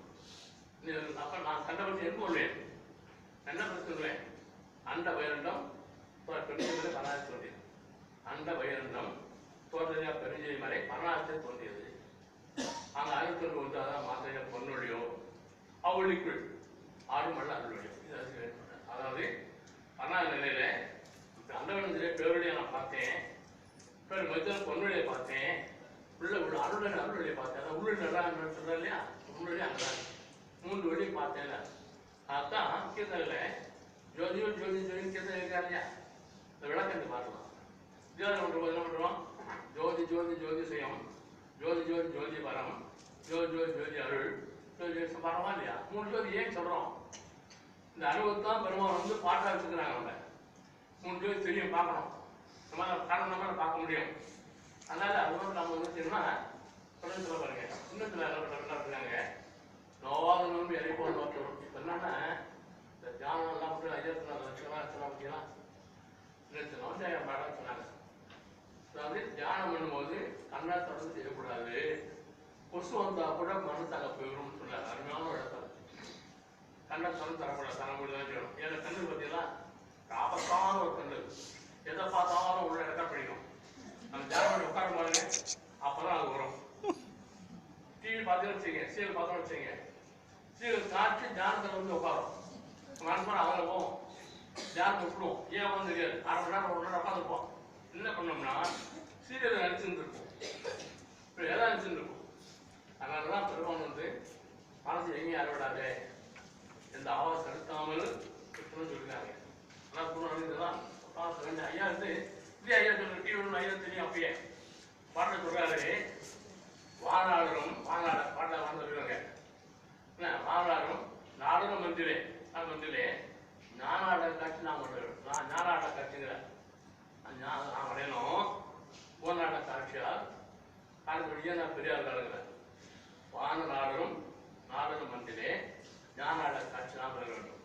அப்போ நான் கண்டபட்சம் என்ன சொல்வேன், என்ன சொல்லுவேன், அண்ட வைரண்டம் பெருஞ்செய்மலை பரநாசி தோன்றியது, அண்ட வைரண்டம் தோன்றியா பெருஞ்செய்மலை பரநாசத்தை தோன்றியது. அங்கே 1901 அதான் மாத்திரையா பொன்னொழியோ அவ்வொழிக்குள் ஆடும் மல்ல அருள்வழியோ. அதாவது பரநாத நிலையில அண்டவனத்திலே பேருடைய நான் பார்த்தேன், பேர் மத்தியில் பொன்னுடைய பார்த்தேன், உள்ள அருள்வழியை பார்த்தேன். அதான் உள்ள நல்லா சொல்றேன் இல்லையா, உன்னுடைய அங்கே 3 வழியும் பார்த்தேன். அதான் கீர்த்தனையில் ஜோதியோ ஜோதி ஜோதி கீர்த்தனை இருக்கா இல்லையா, இந்த விளக்கத்தை பார்க்கலாம். தியானம் பண்ணுறோம் என்ன பண்ணுறோம், ஜோதி ஜோதி ஜோதி சுயம் ஜோதி ஜோதி ஜோதி வரம், ஜோதி ஜோதி ஜோதி அருள், ஜோதி ஜோதி வரமா இல்லையா? 3 ஜோதி ஏன் சொல்றோம்? இந்த அனுபவத்தான் பெருமாள் வந்து பாட்டா வச்சுக்கிறாங்க. நம்ம 3 ஜோதி தெரியும், பார்க்கணும். நம்மளால பார்க்க முடியும். அதனால அது வந்து நம்ம வந்து செய்யணும்னா சொல்ல பாருங்க. இன்னத்துல இருக்காங்க நோவாத நோன்பு இறைப்போ நோக்கம். இப்ப என்னன்னா இந்த தியானம் எல்லாம் வந்து 54 லட்சம் பார்த்தீங்களா? 2 லட்சம் மேடம் சொன்னாங்க. அதாவது தியானம் பண்ணும்போது கண்ணை தொடர்ந்து செய்யக்கூடாது. கொசு வந்தா கூட மனு தங்க போயிடும்னு சொன்னாங்க. அருமையான இடத்துல கண்ணை தொடர்ந்து தரக்கூடாது. தர முடியாது செய்யணும். ஏன்னா கண்ணு பார்த்தீங்களா ஆபத்தான ஒரு கண்ணு. எதை பார்த்தாலும் உள்ள ரெக்கார்ட் பண்ணிடும். நம்ம தியானம் பண்ணி உட்கார பாருங்க, அப்பதான் அது வரும். டிவி பார்த்தீங்கன்னு வச்சுங்க, சீரியல் பார்த்தோன்னு வச்சுங்க, சீரியல் காட்சி தியானத்தில் வந்து உட்காரும். மனசுமாரி அதில் போவோம், தியானம் விட்டுருவோம். ஏன் வந்து தெரியாது. 1/2 மணி நேரம் 1 மணி நேரம் உட்காந்துருப்போம். என்ன பண்ணோம்னா சீரியல் நடிச்சுருந்துருக்கும், இப்போ எல்லாம் நடிச்சுருக்கும். அதனால தான் பெருமான் வந்து மனசு எங்கேயும் அறவிடாது, எந்த ஆவாசம் செலுத்தாமல் இருக்கணும்னு சொல்லியிருக்காங்க. ஆனால் பூர்ணம் இதெல்லாம் ஐயா வந்து இல்லையா ஐயா சொல்ற டிவி ஒன்று ஐயா தெரியும். அப்பயே பாட்டை சொல்றாரு, வானாளரும் பாட்டை வாழ்ந்துருக்காங்க. என்ன வானாளரும் நாடகம் மந்திலே மந்திலே ஞானாட காட்சி நான் பண்ணுறேன். ஞானாட காட்சிங்கிற நான் வரையணும். போனாட காட்சியால் காலப்படியாக நான் பெரியார் காலங்கிறேன். வானாளரும் நாடக மந்திலே ஞானாட காட்சி நான் பெற வேண்டும்.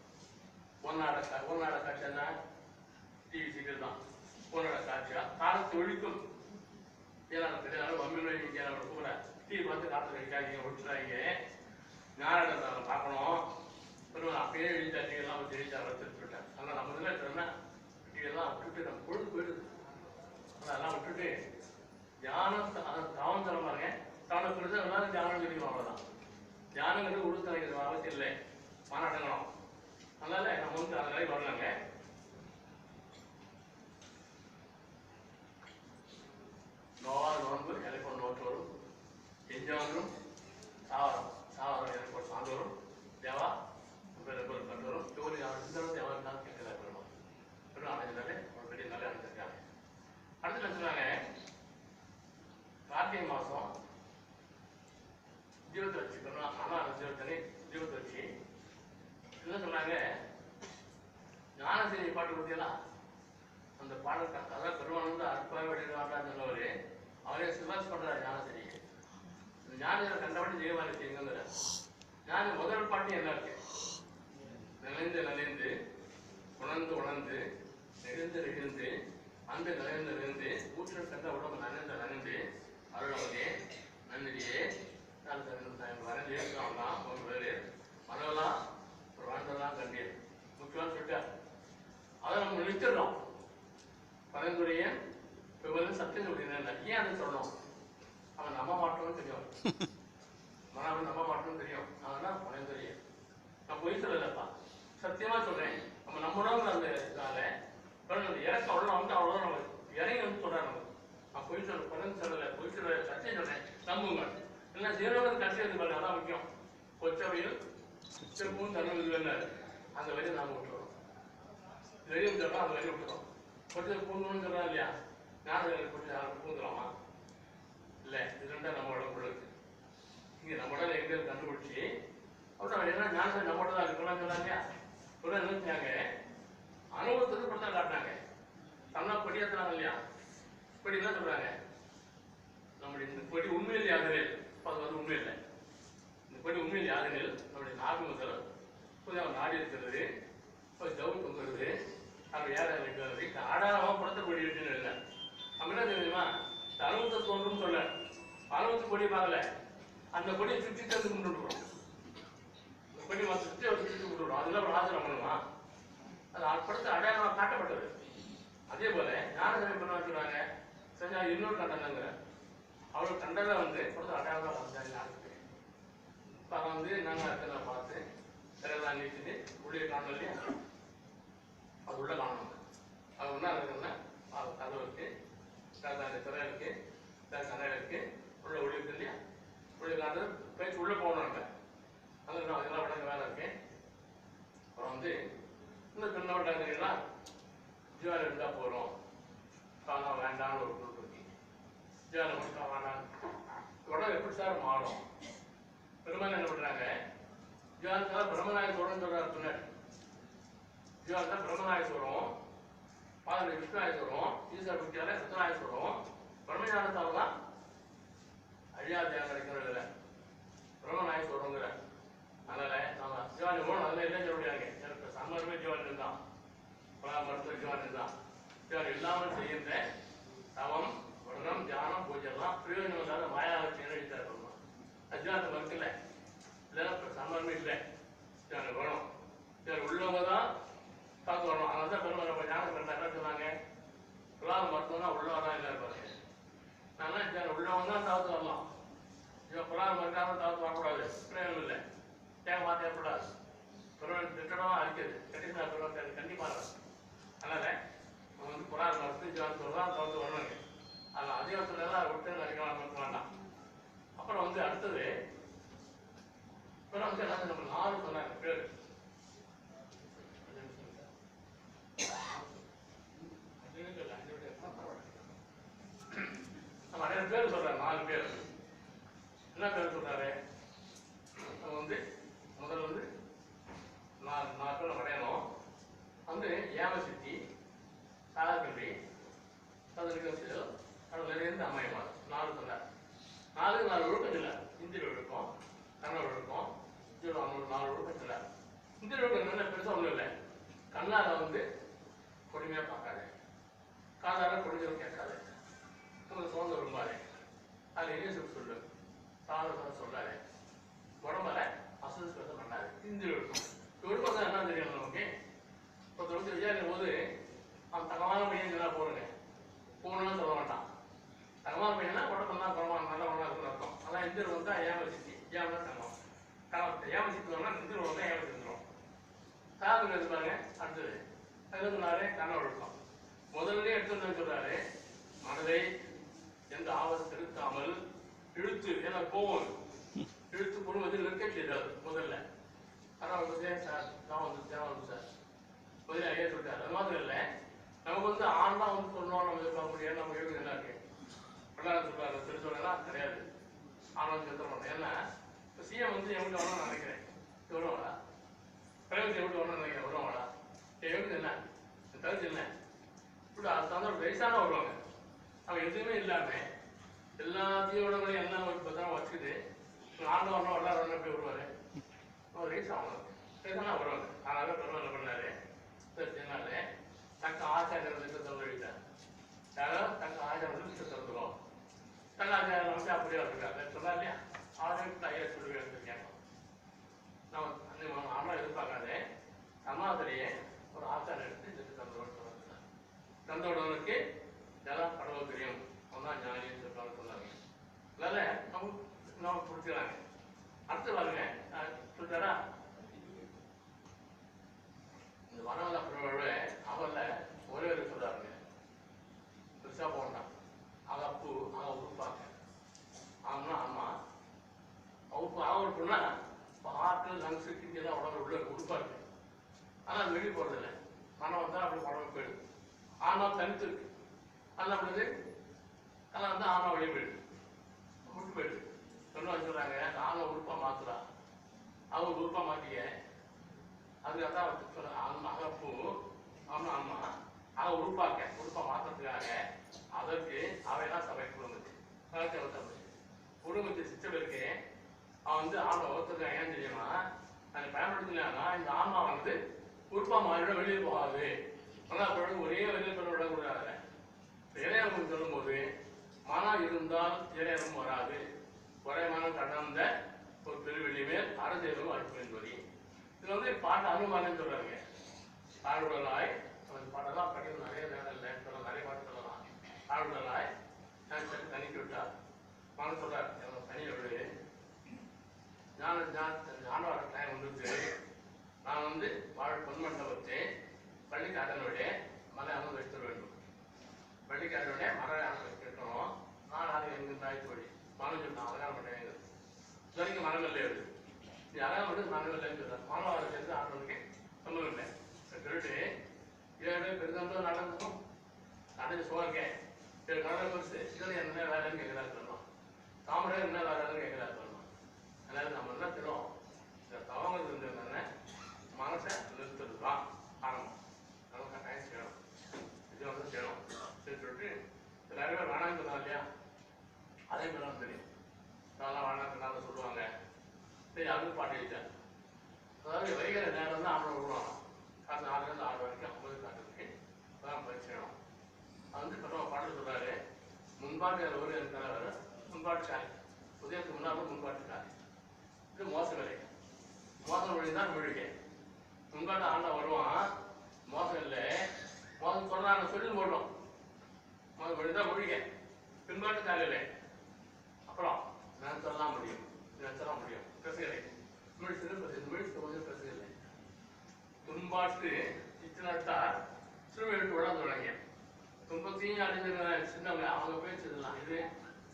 ஒன்னாட காட்சி என்ன? டிவி சீக்கிரம் தான். போனோட காட்சியா காலத்தை ஒழிக்கும். ஏன்னா தெரியாத மம்மி கூட டிவி பார்த்து காலத்தை கழிக்காதீங்க, ஒழிச்சுறாங்க. ஞானாட பார்க்கணும். அப்பயே எழுதிட்டா டிவி எல்லாம் வச்சு எழுதிட்டா வச்சுருக்கேன். ஆனால் நம்ம இதில் சொன்னா டிவி எல்லாம் விட்டுட்டு நம்ம பொழுது போயிடுது. அதெல்லாம் விட்டுட்டு தியானம் தவம் தர பாருங்க. தவணை பிடிச்சா எல்லாரும் தியானம் கிடைக்கும். அவ்வளோதான். தியானங்கிறது உடுத்தலைங்கிறது அவசியம் இல்லை, மாநாட்டங்கணும். அதனால நம்ம வந்து அந்த மாதிரி வரலாங்க. நோவாத நோன்பு இலைப்போ நோற்றோரும் எஞ்சாலும் சாவரம் இலைப்போ சார்ந்தோரும் தேவா பெரும்பொருள் கண்டோரும் ஜோதி சிந்தரும் தேவன் தான் கேட்கிறார். பெருமாள் அடைஞ்சாலே ஒரு பெரிய நல்ல அடைஞ்சிருக்காங்க. அடுத்து என்ன சொன்னாங்க? கார்த்திகை மாதம் ஜீவத்தை வச்சு ஜீவத்தை வச்சு என்ன சொன்னாங்க? ஞானசேரி பாட்டு கொடுத்தீங்களா? அந்த பாடல் அதான் பெருமாள் வந்து அற்பாக வெளியிடான்னு சொன்னவர். அவரே சிவாஸ் பண்றாரு ஞானசேரி. ஞானியை கண்டபடி ஜெயமாரி செய்யுங்கிற ஞானி முதல் பாட்டு என்ன இருக்கு? நினைந்து உணர்ந்து நெகிழ்ந்து அந்த நினைந்து ஊற்று கண்ட உடம்பு நனைந்து அருளவனே நன்றியே வரைஞ்சே ஒரு பேரு மனவெல்லாம் ஒரு வாழ்ந்தெல்லாம் கண்டீர் முக்கியமான சொல்லிட்டார். அதை நம்ம நிறுத்திடுறோம். பரந்துரைய சத்தியம் சொல்லியிருந்தேன். ஏன் அதை சொல்லணும்? அவன் நம்ப மாட்டோம்னு தெரியும். அவன் நம்ப மாட்டோம்னு தெரியும். அதெல்லாம் பரந்துரைய நான் பொய் சொல்லலப்பா, சத்தியமா சொல்றேன். நம்ம நம்மளோட அந்த இறக்க அவ்வளோ வந்து அவ்வளோதான் நம்ம இறங்கி வந்து சொல்றாரு. நம்ம நான் பொய் சொல்ல பரந்து சொல்லலை, பொய் சொல்ல சத்தியம் சொல்றேன், நம்புங்க. இல்லை ஜீரோவது கட்சி வந்து பாருங்க, அதான் முக்கியம். கொச்சவையில் செப்பும் தன்னும் இதுல அந்த வரையை நாம விட்டுறோம். வெளியே சொல்றோம், அந்த வரையை விட்டுறோம். கொஞ்சம் பூந்தோன்னு சொல்றோம் இல்லையா? ஞாபகம் கொஞ்சம் பூந்துடலாமா? இல்லை, இது ரெண்டா நம்ம உடம்புல இருக்கு. இங்கே நம்ம உடல எங்க கண்டுபிடிச்சி அப்புறம் என்ன ஞாபகம் நம்மளோட தான் இருக்கலாம் சொன்னாங்க. ஒரு நினைச்சாங்க அனுபவத்துக்கு கூட தான் காட்டினாங்க. தமிழா படியாத்துறாங்க இல்லையா? இப்படி என்ன சொல்றாங்க? நம்முடைய இந்த படி உண்மையில் யாதனில் அது வந்து உண்மை இல்லை. இந்த படி உண்மையில் யாதனில் நம்முடைய நாடு முதல் கொஞ்சம் நாடி இருக்கிறது, கொஞ்சம் ஜவு தொங்குறது, அப்படி யாரை வைக்கிறது ஆடாரமாக புறத்த கொடி இருக்குன்னு இல்லை. நம்ம என்ன தெரியுமா? இந்த அனுபவத்தை தோன்றும் சொல்ல அனுபவத்து கொடி பார்க்கல, அந்த கொடியை சுற்றி தந்து கொண்டுடுறோம். இந்த கொடி சுற்றி அவர் சுற்றி கொண்டுடுறோம். அதெல்லாம் ஒரு ஆசிரம் பண்ணுமா? அது படத்தை அடையாளமாக காட்டப்பட்டது. அதே போல ஞானசபை பண்ண வச்சுருவாங்க. செஞ்சா இன்னொரு கண்டனங்கிற அவருக்கு கண்டதை வந்து படத்தை அடையாளமாக வந்தாங்க. ஞானத்துக்கு இப்போ அதை வந்து நாங்கள் இருக்கிறத பார்த்து திரையெல்லாம் நீக்கிட்டு உள்ளே காணணும் இல்லையா? அது உள்ள காணணும். அது ஒன்றா இருக்குன்னா அது கதவு இருக்கு, திரை இருக்கு, கதை இருக்கு, உள்ள ஒளி இருக்கு இல்லையா? உள்ளே காணது பேச்சு உள்ளே போகணும். அது அதெல்லாம் விடங்க வேலை இருக்கு. அப்புறம் வந்து இன்னும் சொன்ன விட்டாங்கன்னா ஜீவாரம் இருந்தால் போகிறோம், காலம் வேண்டாம்னு ஒரு குரூப் இருக்கு. ஜீவாரம் மட்டும் வேண்டாம் தொடர் எப்படி சார் மாறும்? பெருமாள் என்ன பண்றாங்க? ஜீவானந்தால பிரம்மநாயகத்தோடன்னு சொல்றாரு பின்னாடி. ஜீவானந்தா பிரம்மநாயகத்தோடும், பாதனை விஷ்ணுநாயகத்தோடும், ஈஸ்வர பக்தியால சத்யநாயகத்தோடும், பிரம்மஞானத்தால தான் அழியா தியானம் கிடைக்கிறது இல்லை. பிரம்மநாயகத்தோடுங்கிற அதனால நம்ம ஜீவானி போகணும். அதெல்லாம் இல்லைன்னு சொல்ல முடியாங்க. எனக்கு சம்மருமே ஜீவானி தான், மருத்துவ ஜீவானி தான். ஜீவானி இல்லாமல் செய்கின்ற தவம், வர்ணம், தியானம், பூஜைலாம் பிரயோஜனம் இல்லாத மாயாவத்தை எழுதிட்டார் சொல்லணும். அஜ்ஞானத்தை மறுக்கல, இல்லைன்னா சம்மருமே இல்லை. ஜீவானி வேணும். ஜீவானி உள்ளவங்க தான் பார்த்து வரணும். அதனால தான் பெருமாள் ஞானம் பெருமாள் என்ன சொன்னாங்க? புலாத மருத்துவம்னா உள்ளவதான் இல்லை இருப்பாங்க. நான் ஜீவானி உள்ளவங்க தான் தாத்து வரலாம். புலாத மறுக்காம தாத்து வரக்கூடாது, பிரயோஜனம் இல்லை. மாற்ற ஏற்படாது. பெருமாள் திட்டமாக அழிக்கிறது கண்டிப்பாக பெருமாள் கண்டிப்பாக. அதனால வந்து புறாத மருத்துவ ஜீவனத்தில் தான் தவிர்த்து வரணுங்க. அதில் அதிகாரத்துல எல்லாம் விட்டு நினைக்கலாம் மறுக்க வேண்டாம். அப்புறம் வந்து அடுத்தது வந்து என்ன நம்ம 4 சொன்னாங்க பேர். நம்ம நிறைய பேர் சொல்றாரு, 4 பேர். என்ன பேர் சொல்றாரு? வந்து முதல்ல வந்து 4 பேர் அடையணும். வந்து ஏமசித்தி, சாகக்கல்வி, சதுரகத்தில், அதிலிருந்து அமையமாறு 4 சொன்னார். 4 ஒழுக்கம் இல்லை. இந்திய ஒழுக்கம், கண்ண ஒழுக்கம், 4 ஒழுக்கம் இல்லை. இந்திய ஒழுக்கம் என்ன பெருசாக ஒன்றும் இல்லை. கண்ணால் வந்து கொடுமையாக பார்க்காது, காதால் கொடுமையாக கேட்காது, உங்களுக்கு சோர்ந்து விரும்பாது. அதில் இங்கிலீஷ் சொல்லு, சாதனை சொல்லாது, உடம்புல அசுஸ்பேசம் பண்ணாது. இந்திய ஒழுக்கம். ஒழுக்கம் தான் என்ன தெரியும் நமக்கு? ஒருத்தர் வந்து விசாரிக்கும் போது அவன் தகவலான பையன் தான் போடுங்க, போகணும்னு சொல்ல மாட்டான். தகவலான பையனா உடம்புலாம் பரவாயில்ல, நல்ல உடம்பா இருக்குன்னு அர்த்தம். அதான் இந்தியர் வந்தா ஏமசித்தி, ஏமதான் தங்கம். ஏமசித்து வந்தா இந்தியர் வந்தா ஏமசிந்துடும். சாதனை இருப்பாங்க. அடுத்தது அதில் சொன்னாரு கண்ண ஒழுக்கம். முதல்ல எடுத்து சொல்றாரு, மனதை எந்த ஆபத்து இருக்காமல் இழுத்து, ஏன்னா போவோம் இழுத்து கொண்டு வந்து நிற்க செய்தார் முதல்ல. ஆனால் வந்து சார் நான் வந்து தேவை சார் முதல்ல ஐயா சொல்லிட்டார். அது மாதிரி இல்லை, நமக்கு வந்து ஆண் தான் வந்து சொல்லணும், நம்ம எதிர்பார்க்க முடியாது. நம்ம எழுது என்ன இருக்கு பிள்ளார சொல்றாரு, தெரிஞ்சோன்னா கிடையாது. ஆண் வந்து எதிர்க்க மாட்டேன். ஏன்னா இப்போ சிஎம் வந்து எவ்வளோ வரணும்னு நினைக்கிறேன். வருவாங்களா? பிரைவேட் எவ்வளோ வரணும்னு நினைக்கிறேன். வருவாங்களா? எழுது என்ன தகுதி என்ன இப்படி அது வந்து ஒரு வயசான வருவாங்க. அவன் எதுவுமே இல்லாமல் எல்லாத்தையும் விடங்களையும் எல்லாம் பத்திரமா வச்சுக்கிட்டு ஆண்டு வரணும் எல்லாரும் போய் வருவாரு. ஒரு வயசு ஆகணும், வயசானா வருவாங்க. அதனால பெருமாள் என்ன பண்ணாரு? சொன்னாரு, தக்க ஆச்சாரியர்களுக்கு சொல்லிட்டார். யாரும் தக்க ஆச்சாரியர்களுக்கு சொல்லுறோம். தக்க ஆச்சாரம் வந்து அப்படியே இருக்காரு சொன்னா இல்லையா? ஆச்சாரியத்துக்கு ஐயா சொல்லி எடுத்துருக்கேன். நம்ம ஆனா எதிர்பார்க்காது. சமாதிலேயே ஒரு ஆச்சாரம் எடுத்து இதுக்கு தந்தோடு சொல்லுறாங்க. தந்தோடவனுக்கு எல்லாம் கடவுள் தெரியும், அவன் ஞானின்னு சொல்றாங்க சொன்னாங்க. அதனால நம்ம பிடிச்சிக்கிறாங்க. அடுத்து பாருங்க சொல்லிட்டாரா, இந்த வனவல பிறவை அவல்ல ஒரே ஒரு சொல்றாருங்க. பெருசா போனா அவ அப்பு அவ உறுப்பாங்க. ஆமா ஆமா உறுப்பு ஆக உறுப்புனா ஆட்கள் லங்ஸ் கிட்னி தான் உடம்பு உள்ள உறுப்பா இருக்கு. ஆனா அது வெளியே போறது இல்லை. மனம் வந்தா அப்படி உடம்பு போயிடுது. ஆனா தனித்து இருக்கு. அதெல்லாம் அப்படிது அதெல்லாம் வந்து ஆனா வெளியே போயிடுது, விட்டு போயிடுது. சொன்ன சொல்றாங்க, ஆன உறுப்பா மாத்துறா, அவங்க உறுப்பா மாட்டிக்க. அதுக்காக அகப்பு ஆமா ஆமா அவ உறுப்பா மாற்றத்துக்காக அதற்கு அவையெல்லாம் சபைக்கு வந்துச்சு. குடும்பத்தை சிஸ்டம் இருக்கு. அவன் வந்து ஆன்மா ஒருத்தருக்கான். ஏன் தெரியுமா? அதை பயன்படுத்தினா இந்த ஆன்மா வந்து உறுப்பா மாறிட வெளியே போகாது. ஆனால் ஒரே வெளியே பண்ண விடக்கூடாது. இறையகம் சொல்லும் போது மனம் இருந்தால் இறையகம் வராது. ஒரே மனம் கடந்த ஒரு பெருவெளி மேல் அரசேகம் அறுப்பு என்பது. இது வந்து பாட்டு அனுமானம் சொல்றாங்க. ஆழ்வுடலாய் பாட்டெல்லாம் படிக்க நிறைய நேரம் இல்லை, நிறைய பாட்டு சொல்லலாம். ஆழ்வுடலாய் தனிக்கு விட்டார் மனம் சொல்றாரு, தனியை விடு. ஞானவார டைம் வந்துச்சு. நான் வந்து பொன்மண்டபத்தை பள்ளிக்காரனுடைய மலை அமர்ந்து வைத்திட வேண்டும். பள்ளிக்காரனுடைய மலை அமர்ந்து வைக்கணும். நான் அது எங்கிருந்து ஆய்ச்சி வழி மனம் சொன்னான். அழகான பண்ணேன் இது வரைக்கும் மனம் இல்லை. வருது நீ அழகாக மட்டும் மனம் இல்லைன்னு சொல்றேன். மாணவரை சேர்ந்து ஆண்டவனுக்கு சம்பளம் இல்லை சொல்லிட்டு 7 பெருந்தம் நடந்தும் நடந்து சோர்க்கேன். 7 கடலை பெருசு இதில் என்ன வேலைன்னு கேட்குறாரு. காமராஜர் என்ன வராதுன்னு கேட்கலாம் சொல்லணும். அதனால நம்ம என்ன செய்யணும், இந்த தவங்கள் இருந்ததுன்னு மனசை நிறுத்துறது தான் ஆரம்பம். நமக்கு கட்டாயம் செய்யணும், இது வந்து செய்யணும் சரி சொல்லிட்டு நிறைய பேர் வேணான்னு சொன்னா இல்லையா, அதே மாதிரி தான் தெரியும். அதெல்லாம் வேணாம் சொல்லுவாங்க. சரி அதுவும் பாட்டி வச்சேன். அதாவது வைகிற நேரம் தான் ஆர்டர் விடுவாங்க. காசு 6லேருந்து 6 வரைக்கும் 50 காட்டுறதுக்கு அதான் பயிற்சியணும். அது வந்து இப்போ பாட்டு சொல்றாரு, முன்பாட்டு ஒரு தலைவர் முன்பாட்டு காலி, உதயத்துக்கு முன்னாடி முன்பாட்டு காலி. இது மோச விலை, மோசம் வழி தான் மூழ்கி. முன்பாட்டு ஆண்டா வருவான், மோசம் இல்லை, மோசம் சொன்னாங்க சொல்லி போடுவோம், மோசம் வழி தான் மூழ்கி, பின்பாட்டு காலையில் அப்புறம் நான் சொல்லலாம் முடியும், நான் சொல்ல முடியும் பிரசகரை மிழ்த்து வந்து பிரசகலை துன்பாட்டு இத்தனத்தார் சிறுவெழுத்து விழாந்து தொடங்கிய துன்பத்தையும் அடைஞ்ச சின்னவங்க அவங்க பேச்சதுலாம் இது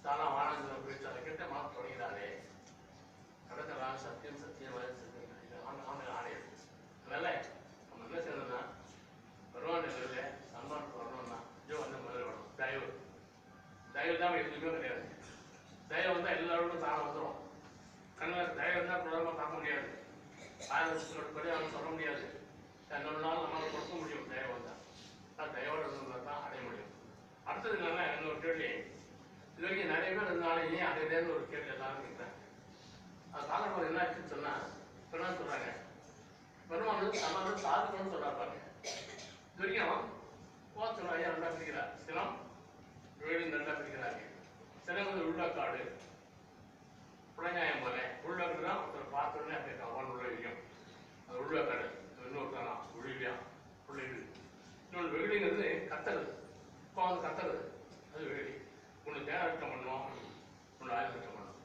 தானா வாழ பேச்சு அதை கிட்ட மாற்ற தொடங்கிறாரே நடக்கலாம். சத்தியம் சத்தியம் சத்தியம் இது ஆண்டு ஆணையம். அதனால நம்ம என்ன செய்யணும்னா வருவானில் சன்மானத்துக்கு வரணும்னா ஜோ வந்து முதல்ல வரணும். தயவு தயவு தான் எதுவுமே கிடையாது. தயவு வந்தால் எல்லாரோடும் தானே வந்துடும். கண்ணில் தயவு இருந்தால் தொடர்பாக பார்க்க முடியாது, ஆயிரத்தி அவங்க சொல்ல முடியாது, என்னோட நாள் நம்மளால் கொடுக்க முடியும். தயவு வந்தால் அது தயவோடு இருந்தால் தான் அடைய முடியும். அடுத்தது என்னன்னா இன்னொரு கேள்வி, இது வரைக்கும் நிறைய பேர் இருந்தாலும் ஏன் அடையதேன்னு ஒரு கேள்வி எல்லாரும் கேட்குறாங்க. அது பார்க்கும்போது என்ன ஆச்சுன்னு சொன்னால் என்ன சொல்கிறாங்க, பெருமாள் தன்னோட சாதிக்கணும்னு சொல்கிறார் பாருங்க. இது வரைக்கும் கோத்தம் ஐயா ரெண்டா பிரிக்கிறார், சினம் வீடு ரெண்டா பிரிக்கிறாங்க. சிலம் வந்து உள்ளக்காடு புலஞாயம் போல உள்ளக்கு தான் ஒருத்தர் பார்த்தோன்னே அப்படி அவன் உள்ள வைக்கும், அது உள்ளக்காடு. இன்னொருத்தானா ஒழிவியா உள்ளிடு. இன்னொன்று வெகுளிங்கிறது கத்துறது, இப்போ வந்து கத்துறது அது வெகுளி. ஒன்று தேகரட்சம் பண்ணணும், ஒன்று ஆயுதரட்சம் பண்ணணும்,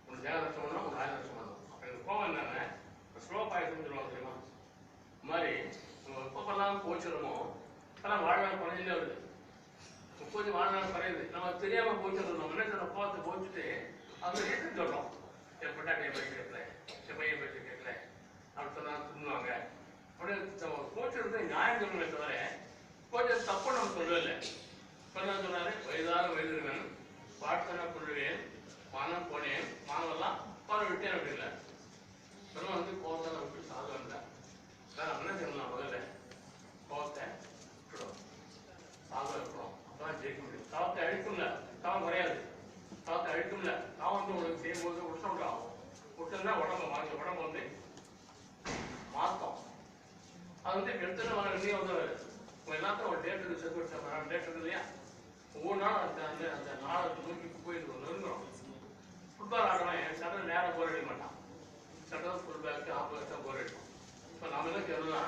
ஒன்று தேகரட்சம் பண்ணணும், ஒன்று ஆயுதரட்சம் பண்ணணும். அப்போ இந்த கோவம் என்னென்ன ஸ்லோ பாயசம் சொல்லுவாங்க தெரியுமா, இந்த மாதிரி நம்ம எப்பப்பெல்லாம் போச்சிடமோ அதெல்லாம் வாழ்நாள் குறைஞ்சிலே வருது. கொஞ்சம் வாழ்நாள் குறையுது, நம்ம தெரியாமல் போச்சிடணும். நம்ம என்ன சொல்ல கோவத்தை போச்சுட்டு அவங்க எது சொல்கிறோம், என் பொட்டாட்டியை பற்றி கேட்கல, என் பையன் பற்றி கேட்கல அப்படி சொன்னால் துண்ணுவாங்க. அப்படியே கோச்சிருந்து நியாயம் சொல்லணுமே தவிர கொஞ்சம் தப்பு நம்ம சொல்லவே இல்லை. சொன்ன சொன்னாரு, வயதான வயதுவன் வாழ்த்தன கொள்வேன் மானம் போனேன் மானவெல்லாம் பாரு விட்டேன் அப்படி இல்லை. சொன்ன வந்து கோவத்தை விட்டு சாது வந்தேன். வேற என்ன சொல்லலாம், முதல்ல கோவத்தை விட்டுடும், சாது இருக்கணும், அப்பதான் ஜெயிக்க முடியும். தவத்தை அழிக்கும்ல, தவம் குறையாது, தவத்தை அழிக்கும்ல. நான் வந்து உங்களுக்கு செய்யும்போது உட்சம் ஆகும், உட்சம்னா உடம்பு மாறி, உடம்பு வந்து மாற்றம். அது வந்து எடுத்துன்னு வர வெளியே வந்து எல்லாத்தையும் ஒரு டேட் இருக்கு, செத்து வச்சா டேட் இருக்கு இல்லையா, ஒவ்வொரு நாள் அந்த அந்த அந்த நாளை நோக்கி போயிட்டு நெருங்குறோம். ஃபுட்பால் ஆடுறவன் சட்டம் நேரம் போர் அடிக்க மாட்டான், சட்டம் ஃபுல் பேக்கு 50 வருஷம் போர் அடிக்கும். இப்போ நம்ம என்ன செய்யணும்னா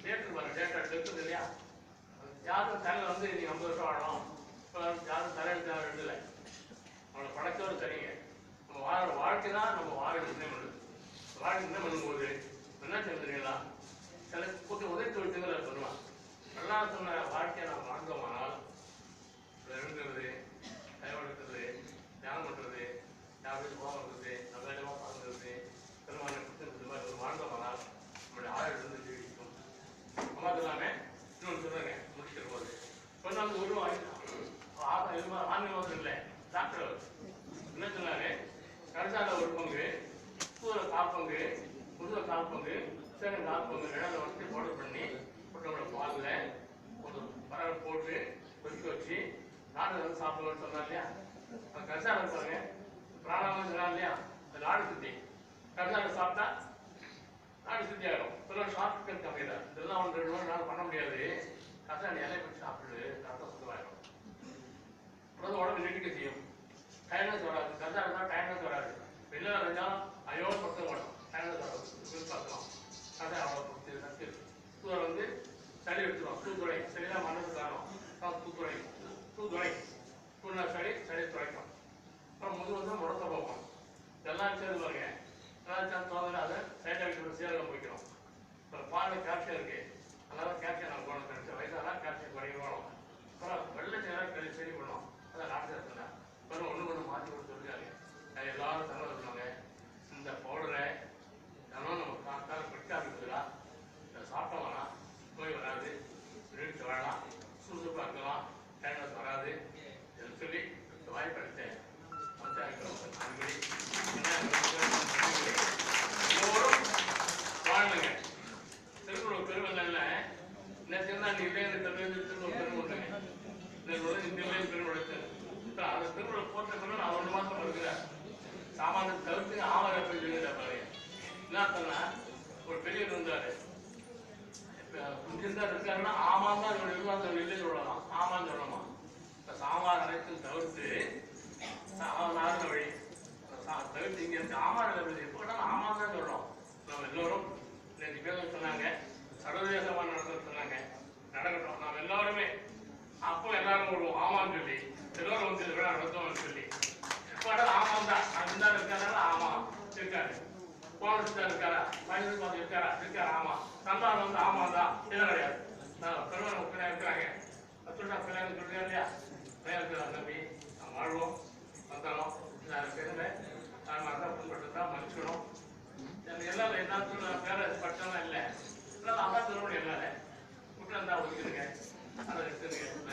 டேட் இருக்கு, டேட்டா இருக்குது இல்லையா, யாரும் தலையில் வந்து நீ 50 வருஷம் ஆடணும், இப்போ யாரும் தலையில் தேவை இல்லை, நம்மளை படைச்சவரும் சரிங்க. நம்ம வாழ வாழ்க்கை தான் நம்ம வாழ நிர்ணயம் பண்ணுது. வாழ்க்கை என்ன பண்ணும்போது என்ன செய்யுங்களா, சில கொஞ்சம் உதவி தொழிற்சங்களை சொல்லுவான். நல்லா சொன்ன வாழ்க்கையை நாம் வாழ்ந்தோமானால் எழுந்துறது, தயவெடுக்கிறது, தியானம் பண்ணுறது, யாரும் கோபம் இருக்கிறது, நல்ல விதமாக பார்க்கறது, பெருமான இந்த மாதிரி ஒரு வாழ்ந்தோமானால் நம்மளுடைய ஆயுள் இருந்து ஜீவிக்கும். அது இல்லாமல் இன்னொன்று சொல்லுங்க முடிக்கிற போது கொண்டாந்து ஒரு ஆன்மீகம் இல்லை, டாக்டர் என்ன சொன்னாரு, கடைசால ஒரு பங்கு, சூழலை 4 பங்கு, முதுகை 4 பங்கு, சேகம் 4 பங்கு, இடம் வச்சு பவுடர் பண்ணி புட்டோட பாலில் ஒரு பறவை போட்டு கொதிக்க வச்சு நாடு வந்து சாப்பிடுவோம்னு சொன்னா இல்லையா. அது கடைசால இருப்பாங்க, பிராணாமல் சொன்னா இல்லையா, அது நாடு சுத்தி கடைசால சாப்பிட்டா நாடு சுத்தி ஆகிடும். இதெல்லாம் ஷார்ட்கட் கம்மியில, இதெல்லாம் 1-2 மணி நேரம் பண்ண முடியாது. கடைசால இலையை வச்சு சாப்பிட்டு ரத்தம் சுத்தமாயிடும், உடம்பு நெட்டிக்க செய்யும், டைனஸ் வராது. கடைசால தான் டைனஸ் வராது. வெளில இருந்தாலும் ஐயோ படுத்த மாட்டோம், டைனஸ் வராது. பார்க்கலாம் கதை அவ்வளோ சக்தி இருக்கு. சூழல் வந்து சளி எடுத்துடும், தூத்துறை சளிதான் மனது காரணம், தூத்துறை தூத்துறை தூணா சளி சளி துடைக்கும். அப்புறம் முது வந்து முடத்த போகும், இதெல்லாம் சேர்ந்து பாருங்க. எல்லாம் சேர்ந்து தோதல அதை சைட் ஆகிட்டு சீரகம் போய்க்கிறோம். இப்போ பாலில் கால்சியம் இருக்கு, அதனால கால்சியம் நம்ம போகணும். கிடைச்ச வயசாலாம் கால்சியம் குறைக்கணும். அப்புறம் வெள்ளை சேரம் கழி சரி பண்ணோம், அதான் நாட்டு இருக்குல்ல. அப்புறம் ஒன்று மாற்றி கொடுத்து சொல்லிருக்காங்க. எல்லாரும் தகவல் சொன்னாங்க, இந்த பவுடரை தினம் நம்ம காக்கால பெட்டு ஆரம்பிச்சுதா, இதை சாப்பிட்டோம்னா நோய் வராது, நீடிச்சு வாழலாம், சுறுசுறுப்பாக இருக்கலாம், டைனஸ் வராது சொல்லி வாய்ப்பு எடுத்தேன். இல்லை எனக்கு தெரிஞ்சு திரும்ப பெருமை இந்த பெருமை அந்த திருவிழா போட்ட பிறகு நான் 1 மாசம் இருக்கிறேன். சாமானிய தவிர்த்து ஆமாம் போயிருக்கிற பாருங்க. என்ன சொன்னா ஒரு பெரியவர் இருந்தாரு. புரிஞ்சிருந்தா இருக்காருன்னா ஆமாம் தான் இருந்தால் இல்லை சொல்லலாம். ஆமான்னு சொல்லலாமா? இப்போ சாமான் அனைத்தும் தவிர்த்து நாடு வழி தவிர்த்து இங்கே இருக்கு ஆமாம் எப்போ ஆமாம் தான் சொல்றோம். நம்ம எல்லோரும் 2 பேரும் சொன்னாங்க சர்வதேசமாக நடத்த சொன்னாங்க. நடக்கட்டும். நாம் எல்லாருமே அப்போ எல்லாரும் ஒரு ஆமான்னு சொல்லி எல்லோரும் வந்து விழா நடத்துவோம்னு சொல்லி இப்போ ஆமாம் தான் அதுதான் இருக்காரு. ஆமாம் இருக்காரு. போனஸ் தான் இருக்காரா? பயணம் பார்த்து இருக்காரா? ஆமா. சந்தானம் வந்து ஆமாம் தான் என்ன கிடையாது. பெருமாள் இருக்கிறாங்க. சொல்றா பிள்ளைங்க சொல்றா இல்லையா? இருக்கிறாங்க நம்பி நம்ம வாழ்வோம் வந்தாலும் பெருமை தான் புண்பட்டு மன்னிச்சுக்கணும். எல்லாரும் எல்லாத்துக்கும் வேற பட்டம்லாம் இல்லை. அதனால அதான் திருமணம் எல்லாரும் குற்றம் தான் ஒதுக்கிடுங்க. அதை எடுத்துருங்க.